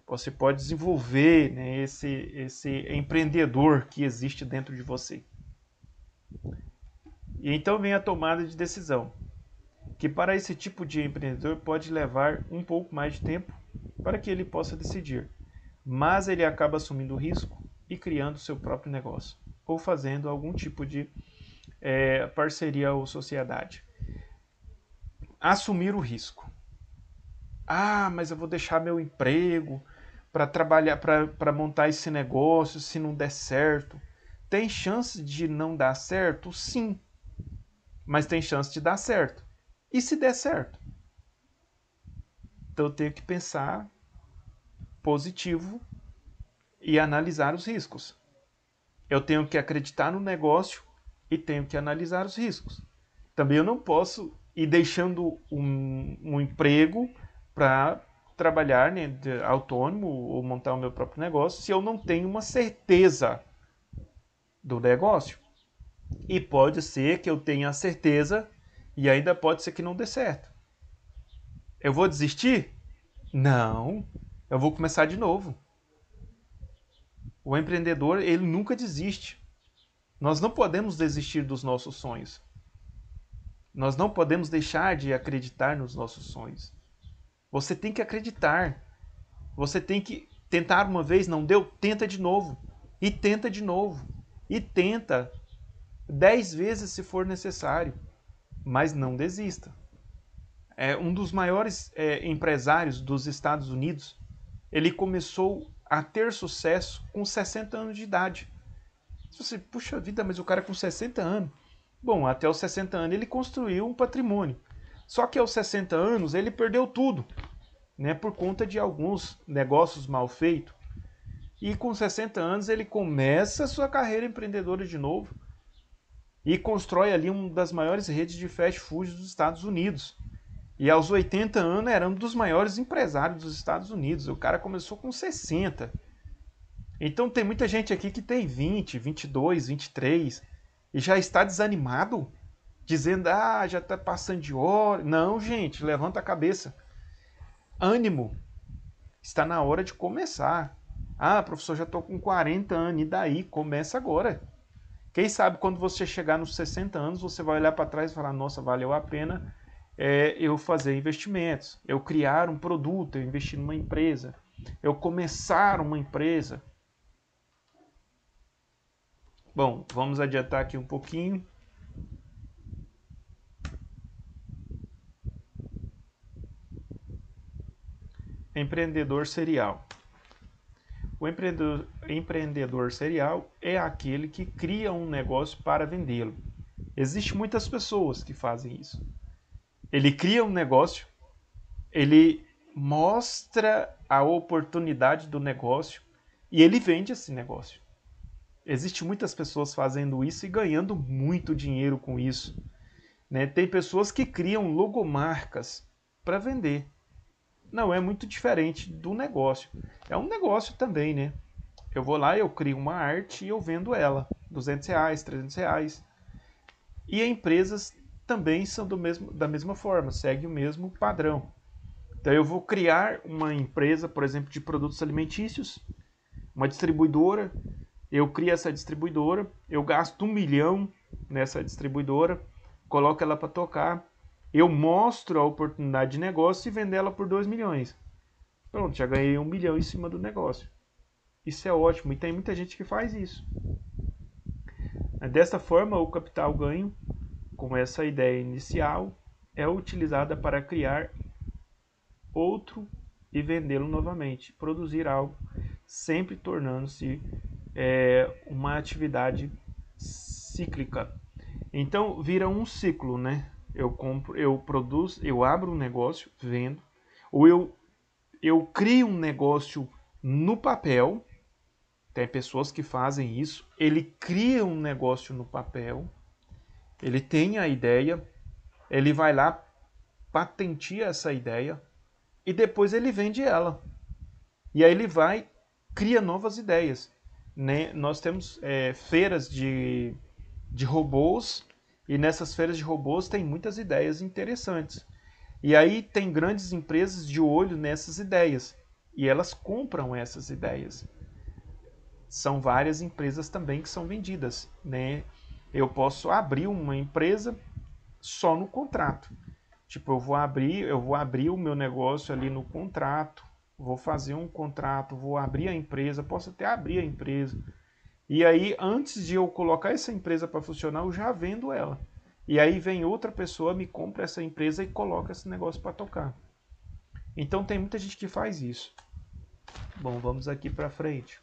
Você pode desenvolver, né, esse empreendedor que existe dentro de você. E então vem a tomada de decisão, que para esse tipo de empreendedor pode levar um pouco mais de tempo para que ele possa decidir. Mas ele acaba assumindo o risco e criando seu próprio negócio, ou fazendo algum tipo de parceria ou sociedade. Assumir o risco. Ah, mas eu vou deixar meu emprego para trabalhar, para montar esse negócio se não der certo. Tem chance de não dar certo? Sim, mas tem chance de dar certo. E se der certo? Então eu tenho que pensar positivo e analisar os riscos. Eu tenho que acreditar no negócio e tenho que analisar os riscos. Também eu não posso ir deixando um emprego para trabalhar, né, autônomo ou montar o meu próprio negócio se eu não tenho uma certeza do negócio. E pode ser que eu tenha a certeza e ainda pode ser que não dê certo. Eu vou desistir? Não, eu vou começar de novo. O empreendedor, ele nunca desiste. Nós não podemos desistir dos nossos sonhos. Nós não podemos deixar de acreditar nos nossos sonhos. Você tem que acreditar. Você tem que tentar uma vez, não deu? Tenta de novo. E tenta de novo. E tenta 10 vezes se for necessário. Mas não desista. Um dos maiores empresários dos Estados Unidos, ele começou a ter sucesso com 60 anos de idade. Você, puxa vida, mas o cara com 60 anos. Bom, até os 60 anos ele construiu um patrimônio. Só que aos 60 anos ele perdeu tudo, né, por conta de alguns negócios mal feitos. E com 60 anos ele começa a sua carreira empreendedora de novo e constrói ali uma das maiores redes de fast food dos Estados Unidos. E aos 80 anos era um dos maiores empresários dos Estados Unidos. O cara começou com 60. Então tem muita gente aqui que tem 20, 22, 23 e já está desanimado, dizendo, ah, já está passando de hora. Não, gente, levanta a cabeça. Ânimo, está na hora de começar. Ah, professor, já estou com 40 anos, e daí? Começa agora. Quem sabe quando você chegar nos 60 anos, você vai olhar para trás e falar, nossa, valeu a pena eu fazer investimentos, eu criar um produto, eu investir numa empresa, eu começar uma empresa. Bom, vamos adiantar aqui um pouquinho. Empreendedor serial. O empreendedor serial é aquele que cria um negócio para vendê-lo. Existem muitas pessoas que fazem isso. Ele cria um negócio, ele mostra a oportunidade do negócio e ele vende esse negócio. Existem muitas pessoas fazendo isso e ganhando muito dinheiro com isso. Né? Tem pessoas que criam logomarcas para vender. Não é muito diferente do negócio. É um negócio também, né? Eu vou lá, eu crio uma arte e eu vendo ela. R$ 200, R$ 300. E empresas também são da mesma forma, segue o mesmo padrão. Então eu vou criar uma empresa, por exemplo, de produtos alimentícios, uma distribuidora, eu crio essa distribuidora, eu gasto 1 milhão nessa distribuidora, coloco ela para tocar, eu mostro a oportunidade de negócio e vendo ela por 2 milhões. Pronto, já ganhei 1 milhão em cima do negócio. Isso é ótimo e tem muita gente que faz isso. Desta forma, o capital ganho, com essa ideia inicial, é utilizada para criar outro e vendê-lo novamente, produzir algo, sempre tornando-se uma atividade cíclica. Então vira um ciclo, né? Eu compro, eu produzo, eu abro um negócio, vendo, ou eu crio um negócio no papel. Tem pessoas que fazem isso. Ele cria um negócio no papel, ele tem a ideia, ele vai lá, patenteia essa ideia e depois ele vende ela. E aí ele vai, cria novas ideias. Né? Nós temos feiras de robôs e nessas feiras de robôs tem muitas ideias interessantes. E aí tem grandes empresas de olho nessas ideias e elas compram essas ideias. São várias empresas também que são vendidas, né? Eu posso abrir uma empresa só no contrato. Tipo, eu vou abrir o meu negócio ali no contrato, vou fazer um contrato, vou abrir a empresa, posso até abrir a empresa. E aí, antes de eu colocar essa empresa para funcionar, eu já vendo ela. E aí vem outra pessoa, me compra essa empresa e coloca esse negócio para tocar. Então tem muita gente que faz isso. Bom, vamos aqui para frente.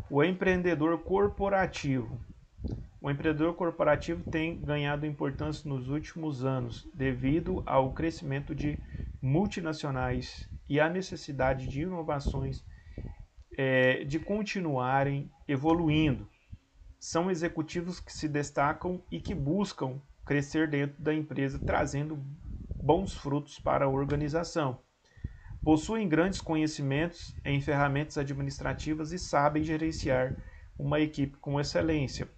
O empreendedor corporativo. O empreendedor corporativo tem ganhado importância nos últimos anos devido ao crescimento de multinacionais e à necessidade de inovações de continuarem evoluindo. São executivos que se destacam e que buscam crescer dentro da empresa, trazendo bons frutos para a organização. Possuem grandes conhecimentos em ferramentas administrativas e sabem gerenciar uma equipe com excelência.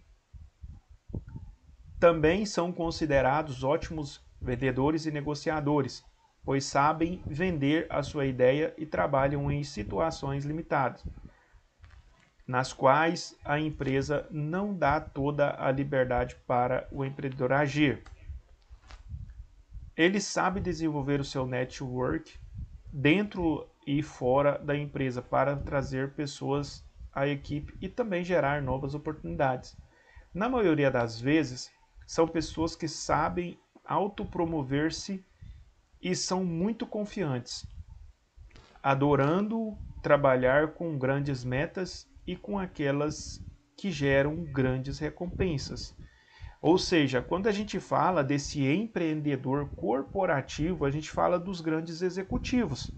Também são considerados ótimos vendedores e negociadores, pois sabem vender a sua ideia e trabalham em situações limitadas, nas quais a empresa não dá toda a liberdade para o empreendedor agir. Ele sabe desenvolver o seu network dentro e fora da empresa para trazer pessoas à equipe e também gerar novas oportunidades. Na maioria das vezes, são pessoas que sabem autopromover-se e são muito confiantes, adorando trabalhar com grandes metas e com aquelas que geram grandes recompensas. Ou seja, quando a gente fala desse empreendedor corporativo, a gente fala dos grandes executivos,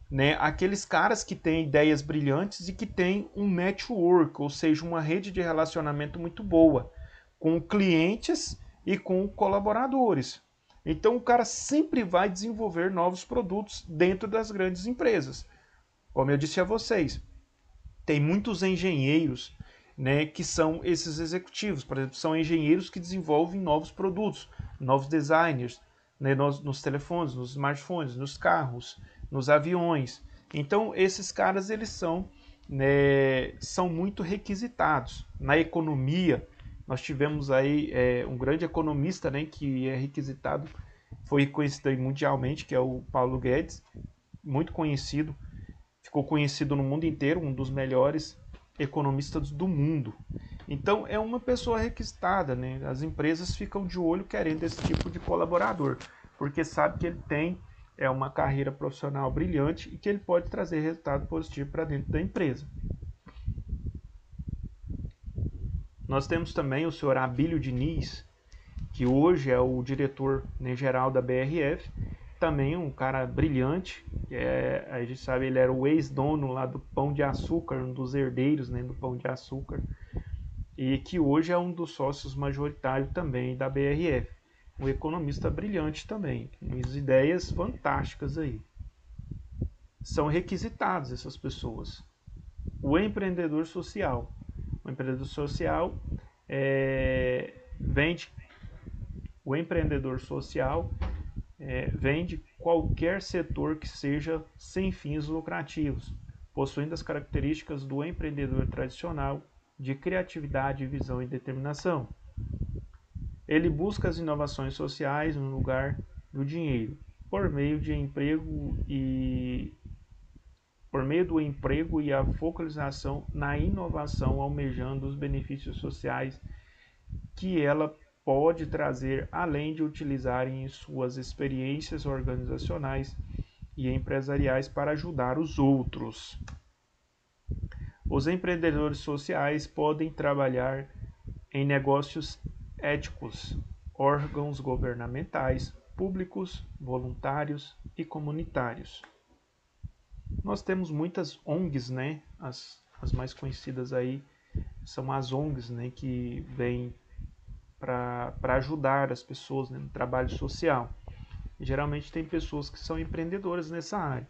né? Aqueles caras que têm ideias brilhantes e que têm um network, ou seja, uma rede de relacionamento muito boa com clientes e com colaboradores. Então o cara sempre vai desenvolver novos produtos dentro das grandes empresas. Como eu disse a vocês, tem muitos engenheiros, né, que são esses executivos. Por exemplo, são engenheiros que desenvolvem novos produtos, novos designers, né, nos telefones, nos smartphones, nos carros, nos aviões. Então esses caras eles são muito requisitados. Na economia, nós tivemos aí um grande economista, né, que é requisitado, foi conhecido mundialmente, que é o Paulo Guedes, muito conhecido, ficou conhecido no mundo inteiro, um dos melhores economistas do mundo. Então é uma pessoa requisitada, né? As empresas ficam de olho querendo esse tipo de colaborador, porque sabe que ele tem é uma carreira profissional brilhante e que ele pode trazer resultado positivo para dentro da empresa. Nós temos também o senhor Abílio Diniz, que hoje é o diretor, né, geral da BRF, também um cara brilhante, a gente sabe, ele era o ex-dono lá do Pão de Açúcar, um dos herdeiros, né, do Pão de Açúcar, e que hoje é um dos sócios majoritários também da BRF. Um economista brilhante também, com umas ideias fantásticas aí. São requisitados essas pessoas. O empreendedor social. O empreendedor social vende. O empreendedor social vende qualquer setor que seja sem fins lucrativos, possuindo as características do empreendedor tradicional de criatividade, visão e determinação. Ele busca as inovações sociais no lugar do dinheiro, por meio do emprego e a focalização na inovação, almejando os benefícios sociais que ela pode trazer, além de utilizarem suas experiências organizacionais e empresariais para ajudar os outros. Os empreendedores sociais podem trabalhar em negócios éticos, órgãos governamentais, públicos, voluntários e comunitários. Nós temos muitas ONGs, né? As mais conhecidas aí são as ONGs, né? Que vêm para ajudar as pessoas, né, no trabalho social. E, geralmente tem pessoas que são empreendedoras nessa área.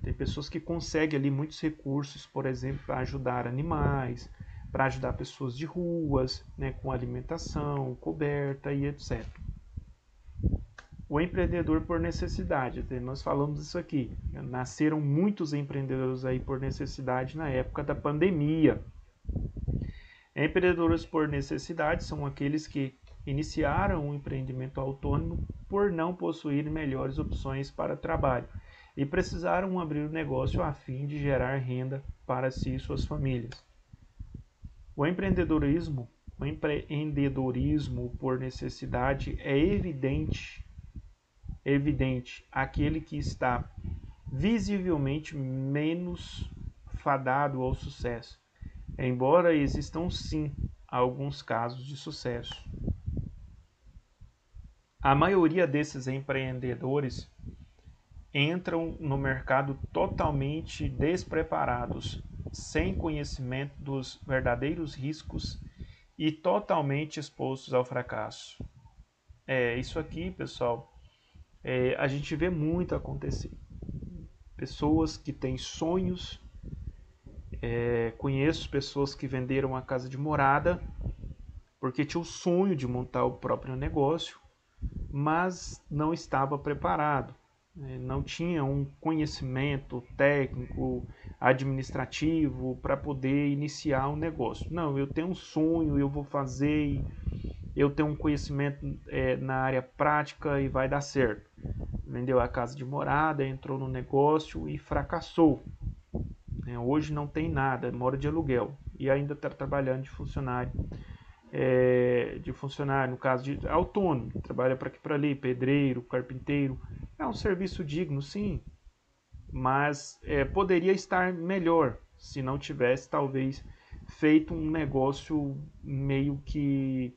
Tem pessoas que conseguem ali muitos recursos, por exemplo, para ajudar animais, para ajudar pessoas de ruas, né, com alimentação, coberta e etc. O empreendedor por necessidade, nós falamos isso aqui. Nasceram muitos empreendedores aí por necessidade na época da pandemia. Empreendedores por necessidade são aqueles que iniciaram um empreendimento autônomo por não possuir melhores opções para trabalho e precisaram abrir um negócio a fim de gerar renda para si e suas famílias. O empreendedorismo por necessidade é evidente aquele que está visivelmente menos fadado ao sucesso, embora existam sim alguns casos de sucesso. A maioria desses empreendedores entram no mercado totalmente despreparados, sem conhecimento dos verdadeiros riscos e totalmente expostos ao fracasso. Isso aqui, pessoal, a gente vê muito acontecer. Pessoas que têm sonhos, conheço pessoas que venderam a casa de morada porque tinha o sonho de montar o próprio negócio, mas não estava preparado, não tinha um conhecimento técnico, administrativo para poder iniciar um negócio. Não, eu tenho um sonho, eu vou fazer, eu tenho um conhecimento na área prática e vai dar certo. Vendeu a casa de morada, entrou no negócio e fracassou. Hoje não tem nada, mora de aluguel e ainda está trabalhando de funcionário. No caso de autônomo, trabalha para aqui para ali, pedreiro, carpinteiro. É um serviço digno, sim, mas poderia estar melhor se não tivesse, talvez, feito um negócio meio que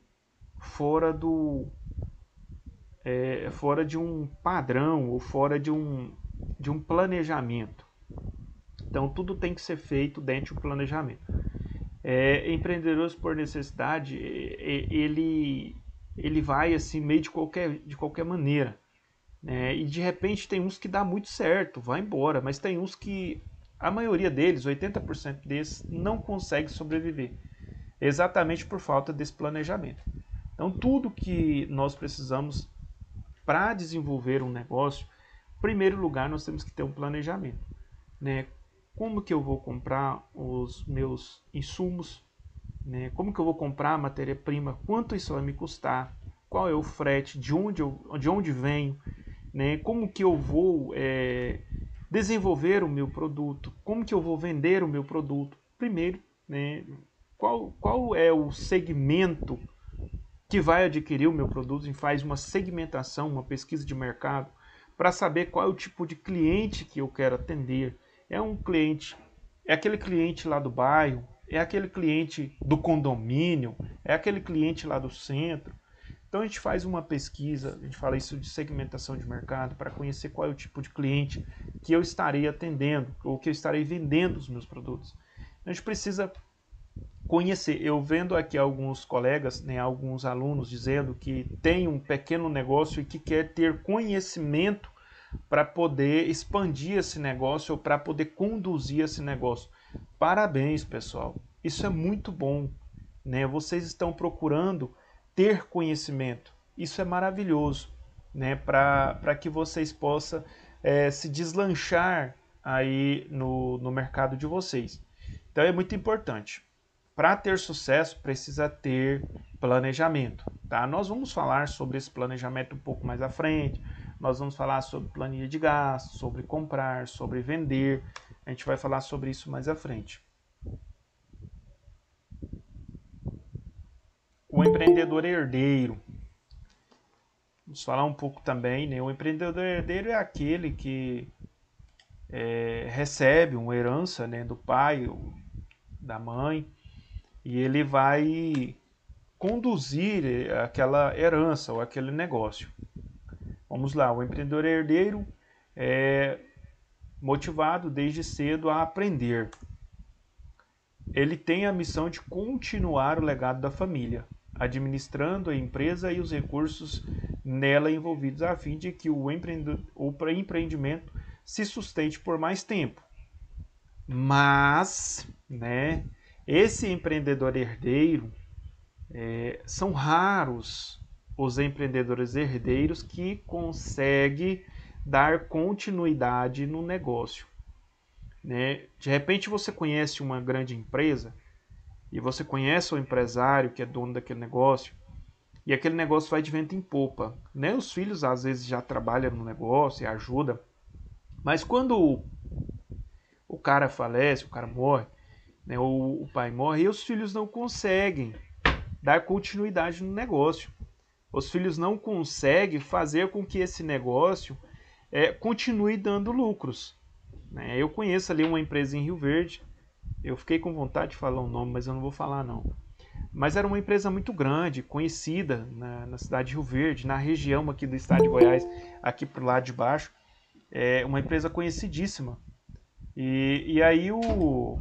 fora de um padrão ou fora de um planejamento. Então, tudo tem que ser feito dentro de um planejamento. Empreendedores por necessidade, ele vai assim meio de qualquer maneira, né? E de repente tem uns que dá muito certo, vai embora, mas tem uns que a maioria deles, 80% desses, não consegue sobreviver, exatamente por falta desse planejamento. Então, tudo que nós precisamos para desenvolver um negócio, em primeiro lugar, nós temos que ter um planejamento, né? Como que eu vou comprar os meus insumos, né? Como que eu vou comprar a matéria-prima, quanto isso vai me custar, qual é o frete, de onde venho, né? Como que eu vou desenvolver o meu produto, como que eu vou vender o meu produto. Primeiro, né? Qual é o segmento que vai adquirir o meu produto, e faz uma segmentação, uma pesquisa de mercado, para saber qual é o tipo de cliente que eu quero atender. É um cliente, é aquele cliente lá do bairro, é aquele cliente do condomínio, é aquele cliente lá do centro. Então a gente faz uma pesquisa, a gente fala isso de segmentação de mercado, para conhecer qual é o tipo de cliente que eu estarei atendendo, ou que eu estarei vendendo os meus produtos. Então a gente precisa conhecer. Eu vendo aqui alguns colegas, né, alguns alunos dizendo que tem um pequeno negócio e que quer ter conhecimento para poder expandir esse negócio ou para poder conduzir esse negócio. Parabéns, pessoal. Isso é muito bom, né? Vocês estão procurando ter conhecimento. Isso é maravilhoso, né? Para que vocês possam se deslanchar aí no mercado de vocês. Então é muito importante. Para ter sucesso, precisa ter planejamento. Tá? Nós vamos falar sobre esse planejamento um pouco mais à frente. Nós vamos falar sobre planilha de gastos, sobre comprar, sobre vender. A gente vai falar sobre isso mais à frente. O empreendedor herdeiro. Vamos falar um pouco também, né? O empreendedor herdeiro é aquele que recebe uma herança, né, do pai ou da mãe e ele vai conduzir aquela herança ou aquele negócio. Vamos lá, o empreendedor herdeiro é motivado desde cedo a aprender. Ele tem a missão de continuar o legado da família, administrando a empresa e os recursos nela envolvidos a fim de que o empreendimento se sustente por mais tempo. Mas, né, esse empreendedor herdeiro, são raros os empreendedores herdeiros que conseguem dar continuidade no negócio. Né? De repente você conhece uma grande empresa e você conhece o empresário que é dono daquele negócio e aquele negócio vai de vento em popa. Né? Os filhos às vezes já trabalham no negócio e ajudam, mas quando o cara falece, o cara morre, né? O pai morre e os filhos não conseguem dar continuidade no negócio. Os filhos não conseguem fazer com que esse negócio continue dando lucros. Né? Eu conheço ali uma empresa em Rio Verde, eu fiquei com vontade de falar o nome, mas eu não vou falar não. Mas era uma empresa muito grande, conhecida na cidade de Rio Verde, na região aqui do estado de Goiás, aqui pro lado de baixo. É uma empresa conhecidíssima. E aí o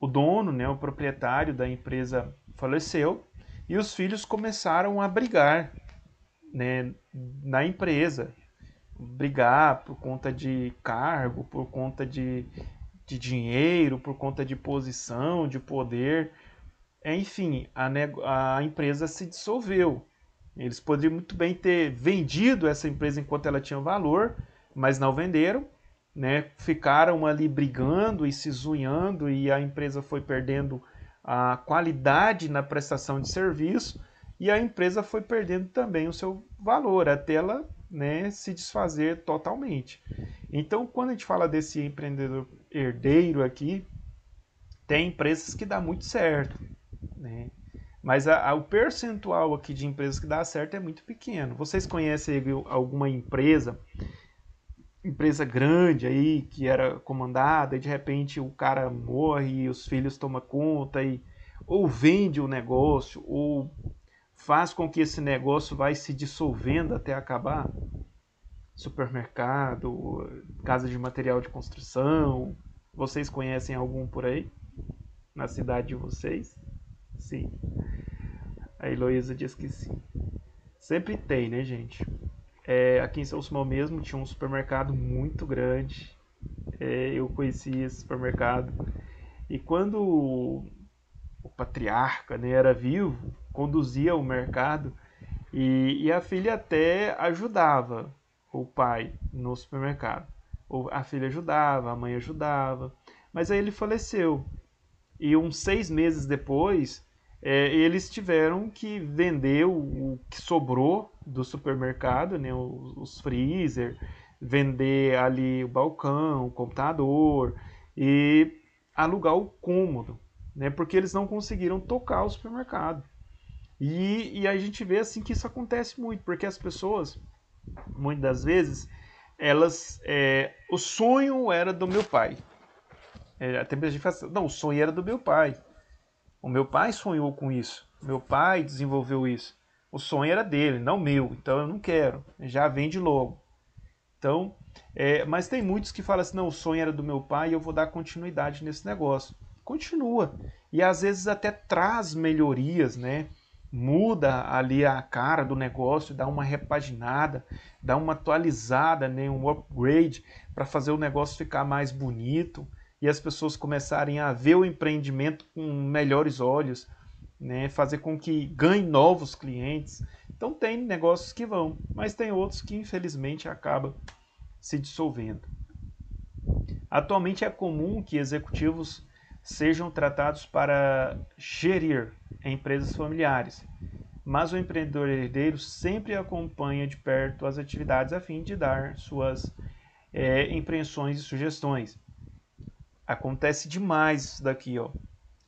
dono, né, o proprietário da empresa faleceu e os filhos começaram a brigar, né, na empresa. Brigar por conta de cargo, por conta de dinheiro, por conta de posição, de poder. Enfim, a empresa se dissolveu. Eles poderiam muito bem ter vendido essa empresa enquanto ela tinha valor, mas não venderam, né? Ficaram ali brigando e se zunhando e a empresa foi perdendo a qualidade na prestação de serviço e a empresa foi perdendo também o seu valor até ela, né, se desfazer totalmente. Então, quando a gente fala desse empreendedor herdeiro aqui, tem empresas que dá muito certo, né? Mas o percentual aqui de empresas que dá certo é muito pequeno. Vocês conhecem alguma empresa grande aí que era comandada e de repente o cara morre e os filhos tomam conta e ou vende o negócio ou faz com que esse negócio vai se dissolvendo até acabar? Supermercado, casa de material de construção. Vocês conhecem algum por aí? Na cidade de vocês? Sim. A Heloísa diz que sim. Sempre tem, né, gente? Aqui em São Simão mesmo tinha um supermercado muito grande. Eu conheci esse supermercado. E quando o patriarca, né, era vivo, conduzia o mercado e a filha até ajudava o pai no supermercado. A filha ajudava, a mãe ajudava. Mas aí ele faleceu. E uns 6 meses depois, eles tiveram que vender o que sobrou do supermercado, né, os freezer, vender ali o balcão, o computador e alugar o cômodo, né, porque eles não conseguiram tocar o supermercado. E a gente vê assim que isso acontece muito, porque as pessoas muitas das vezes, o sonho era do meu pai. Até a gente fala assim, não, o sonho era do meu pai. O meu pai sonhou com isso. Meu pai desenvolveu isso. O sonho era dele, não meu. Então eu não quero. Já vende logo. Então, mas tem muitos que falam assim, não, o sonho era do meu pai e eu vou dar continuidade nesse negócio. Continua. E às vezes até traz melhorias, né? Muda ali a cara do negócio, dá uma repaginada, dá uma atualizada, né? Um upgrade para fazer o negócio ficar mais bonito e as pessoas começarem a ver o empreendimento com melhores olhos, né? Fazer com que ganhe novos clientes. Então tem negócios que vão, mas tem outros que infelizmente acabam se dissolvendo. Atualmente é comum que executivos sejam tratados para gerir empresas familiares, mas o empreendedor herdeiro sempre acompanha de perto as atividades a fim de dar suas impressões e sugestões. Acontece demais isso daqui, ó.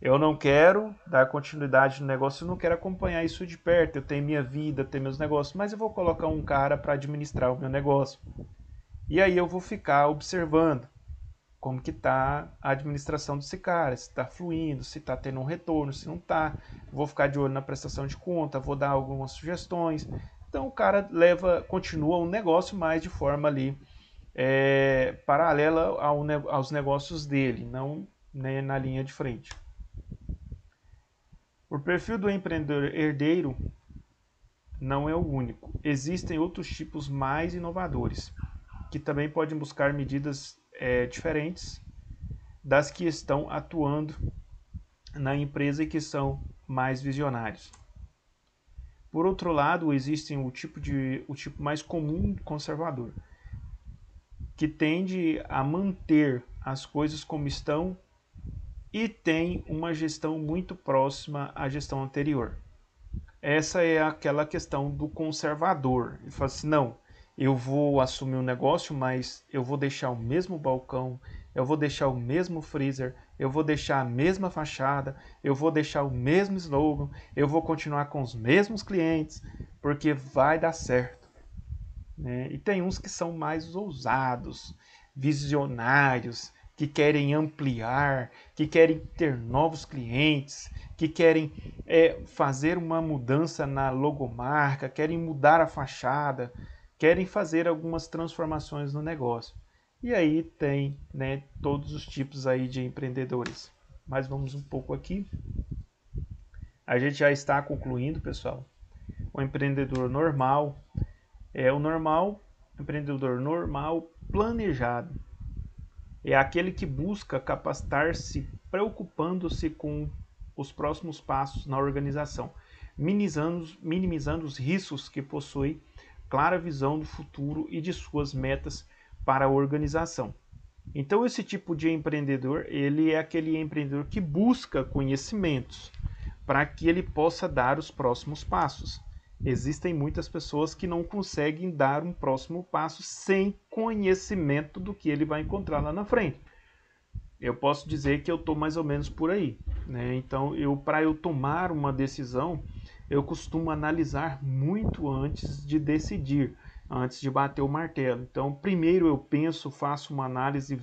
Eu não quero dar continuidade no negócio, eu não quero acompanhar isso de perto. Eu tenho minha vida, tenho meus negócios, mas eu vou colocar um cara para administrar o meu negócio. E aí eu vou ficar observando como que está a administração desse cara, se está fluindo, se está tendo um retorno, se não está. Vou ficar de olho na prestação de conta, vou dar algumas sugestões. Então o cara continua o negócio mais de forma ali paralela aos negócios dele, não, né, na linha de frente. O perfil do empreendedor herdeiro não é o único. Existem outros tipos mais inovadores, que também podem buscar medidas diferentes das que estão atuando na empresa e que são mais visionários. Por outro lado, existe o tipo mais comum conservador, que tende a manter as coisas como estão e tem uma gestão muito próxima à gestão anterior. Essa é aquela questão do conservador. Ele fala assim, não, eu vou assumir um negócio, mas eu vou deixar o mesmo balcão, eu vou deixar o mesmo freezer, eu vou deixar a mesma fachada, eu vou deixar o mesmo slogan, eu vou continuar com os mesmos clientes, porque vai dar certo. Né? E tem uns que são mais ousados, visionários, que querem ampliar, que querem ter novos clientes, que querem fazer uma mudança na logomarca, querem mudar a fachada, querem fazer algumas transformações no negócio. E aí tem, né, todos os tipos aí de empreendedores. Mas vamos um pouco aqui. A gente já está concluindo, pessoal. O empreendedor normal é o empreendedor normal planejado. É aquele que busca capacitar-se preocupando-se com os próximos passos na organização, minimizando os riscos que possui clara visão do futuro e de suas metas para a organização. Então esse tipo de empreendedor, ele é aquele empreendedor que busca conhecimentos para que ele possa dar os próximos passos. Existem muitas pessoas que não conseguem dar um próximo passo sem conhecimento do que ele vai encontrar lá na frente. Eu posso dizer que eu estou mais ou menos por aí. Né? Então, para eu tomar uma decisão, eu costumo analisar muito antes de decidir, antes de bater o martelo. Então, primeiro eu penso, faço uma análise,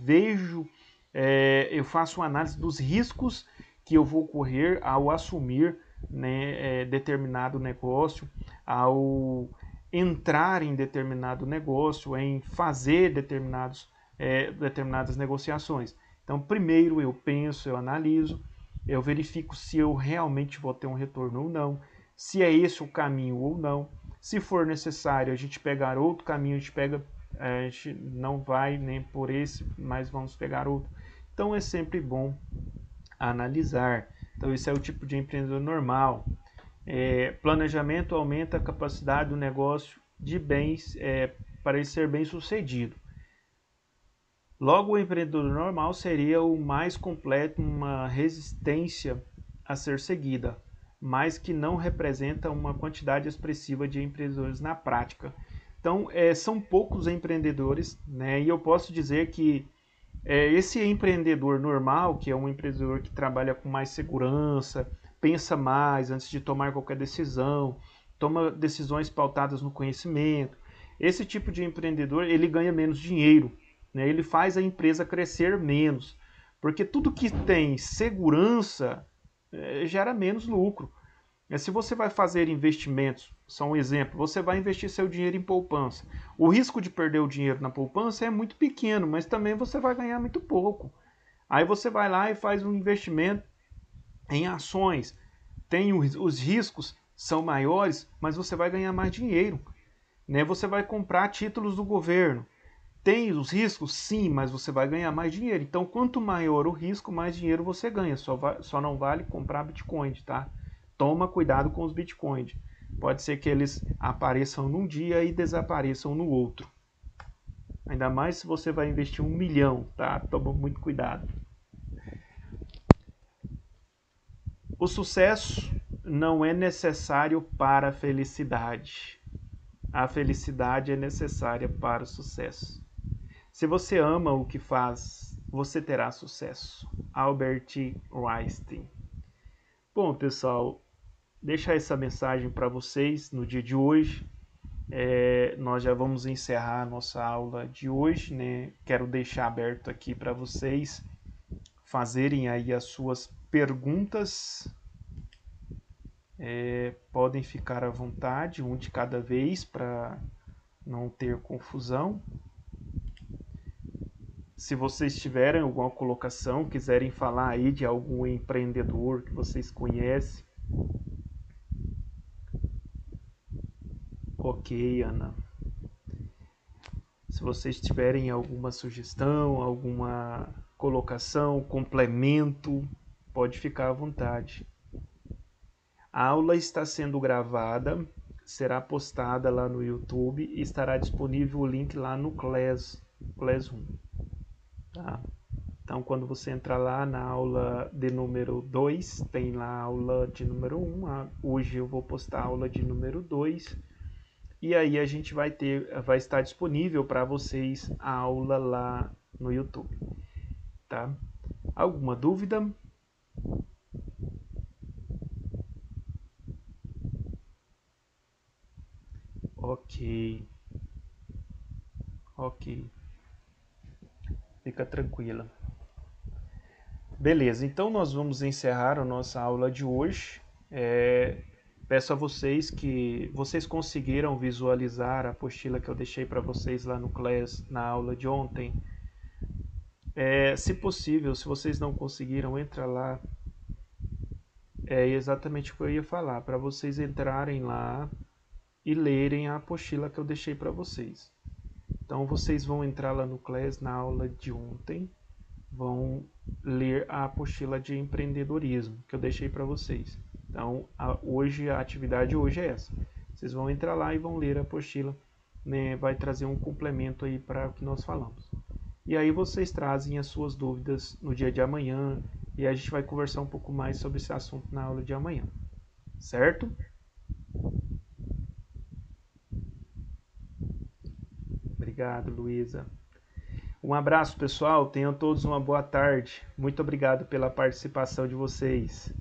eu faço uma análise dos riscos que eu vou correr ao assumir, né, determinado negócio, ao entrar em determinado negócio, em fazer determinadas negociações. Então, primeiro eu penso, eu analiso, eu verifico se eu realmente vou ter um retorno ou não, se é esse o caminho ou não. Se for necessário a gente pegar outro caminho, a gente não vai nem por esse, mas vamos pegar outro. Então é sempre bom analisar. Então esse é o tipo de empreendedor normal. Planejamento aumenta a capacidade do negócio de bens para ele ser bem sucedido. Logo, o empreendedor normal seria o mais completo, uma resistência a ser seguida, mas que não representa uma quantidade expressiva de empreendedores na prática. Então, são poucos empreendedores, né? E eu posso dizer que esse empreendedor normal, que é um empreendedor que trabalha com mais segurança, pensa mais antes de tomar qualquer decisão, toma decisões pautadas no conhecimento, Esse tipo de empreendedor, ele ganha menos dinheiro, né? Ele faz a empresa crescer menos, porque tudo que tem segurança gera menos lucro. Se você vai fazer investimentos, só um exemplo, você vai investir seu dinheiro em poupança. O risco de perder o dinheiro na poupança é muito pequeno, mas também você vai ganhar muito pouco. Aí você vai lá e faz um investimento em ações. Tem os riscos são maiores, mas você vai ganhar mais dinheiro. Né? Você vai comprar títulos do governo. Tem os riscos? Sim, mas você vai ganhar mais dinheiro. Então, quanto maior o risco, mais dinheiro você ganha. Só não vale comprar Bitcoin, tá? Toma cuidado com os Bitcoins. Pode ser que eles apareçam num dia e desapareçam no outro. Ainda mais se você vai investir 1 milhão, tá? Toma muito cuidado. O sucesso não é necessário para a felicidade. A felicidade é necessária para o sucesso. Se você ama o que faz, você terá sucesso. Albert Einstein. Bom, pessoal, deixar essa mensagem para vocês no dia de hoje. Nós já vamos encerrar a nossa aula de hoje, né? Quero deixar aberto aqui para vocês fazerem aí as suas perguntas. Podem ficar à vontade, um de cada vez, para não ter confusão. Se vocês tiverem alguma colocação, quiserem falar aí de algum empreendedor que vocês conhecem. Ok, Ana. Se vocês tiverem alguma sugestão, alguma colocação, complemento, pode ficar à vontade. A aula está sendo gravada, será postada lá no YouTube e estará disponível o link lá no Classroom. Tá? Então, quando você entrar lá na aula de número 2, tem lá a aula de número 1. Hoje eu vou postar a aula de número 2. E aí a gente vai estar disponível para vocês a aula lá no YouTube. Tá? Alguma dúvida? Ok. Ok. Fica tranquila. Beleza, então nós vamos encerrar a nossa aula de hoje. Peço a vocês que vocês conseguiram visualizar a apostila que eu deixei para vocês lá no Class na aula de ontem. Se possível, se vocês não conseguiram, entra lá. É exatamente o que eu ia falar, para vocês entrarem lá e lerem a apostila que eu deixei para vocês. Então vocês vão entrar lá no Class na aula de ontem, vão ler a apostila de empreendedorismo que eu deixei para vocês. Então, a atividade hoje é essa. Vocês vão entrar lá e vão ler a apostila, né? Vai trazer um complemento aí para o que nós falamos. E aí vocês trazem as suas dúvidas no dia de amanhã e a gente vai conversar um pouco mais sobre esse assunto na aula de amanhã. Certo? Obrigado, Luísa. Um abraço, pessoal. Tenham todos uma boa tarde. Muito obrigado pela participação de vocês.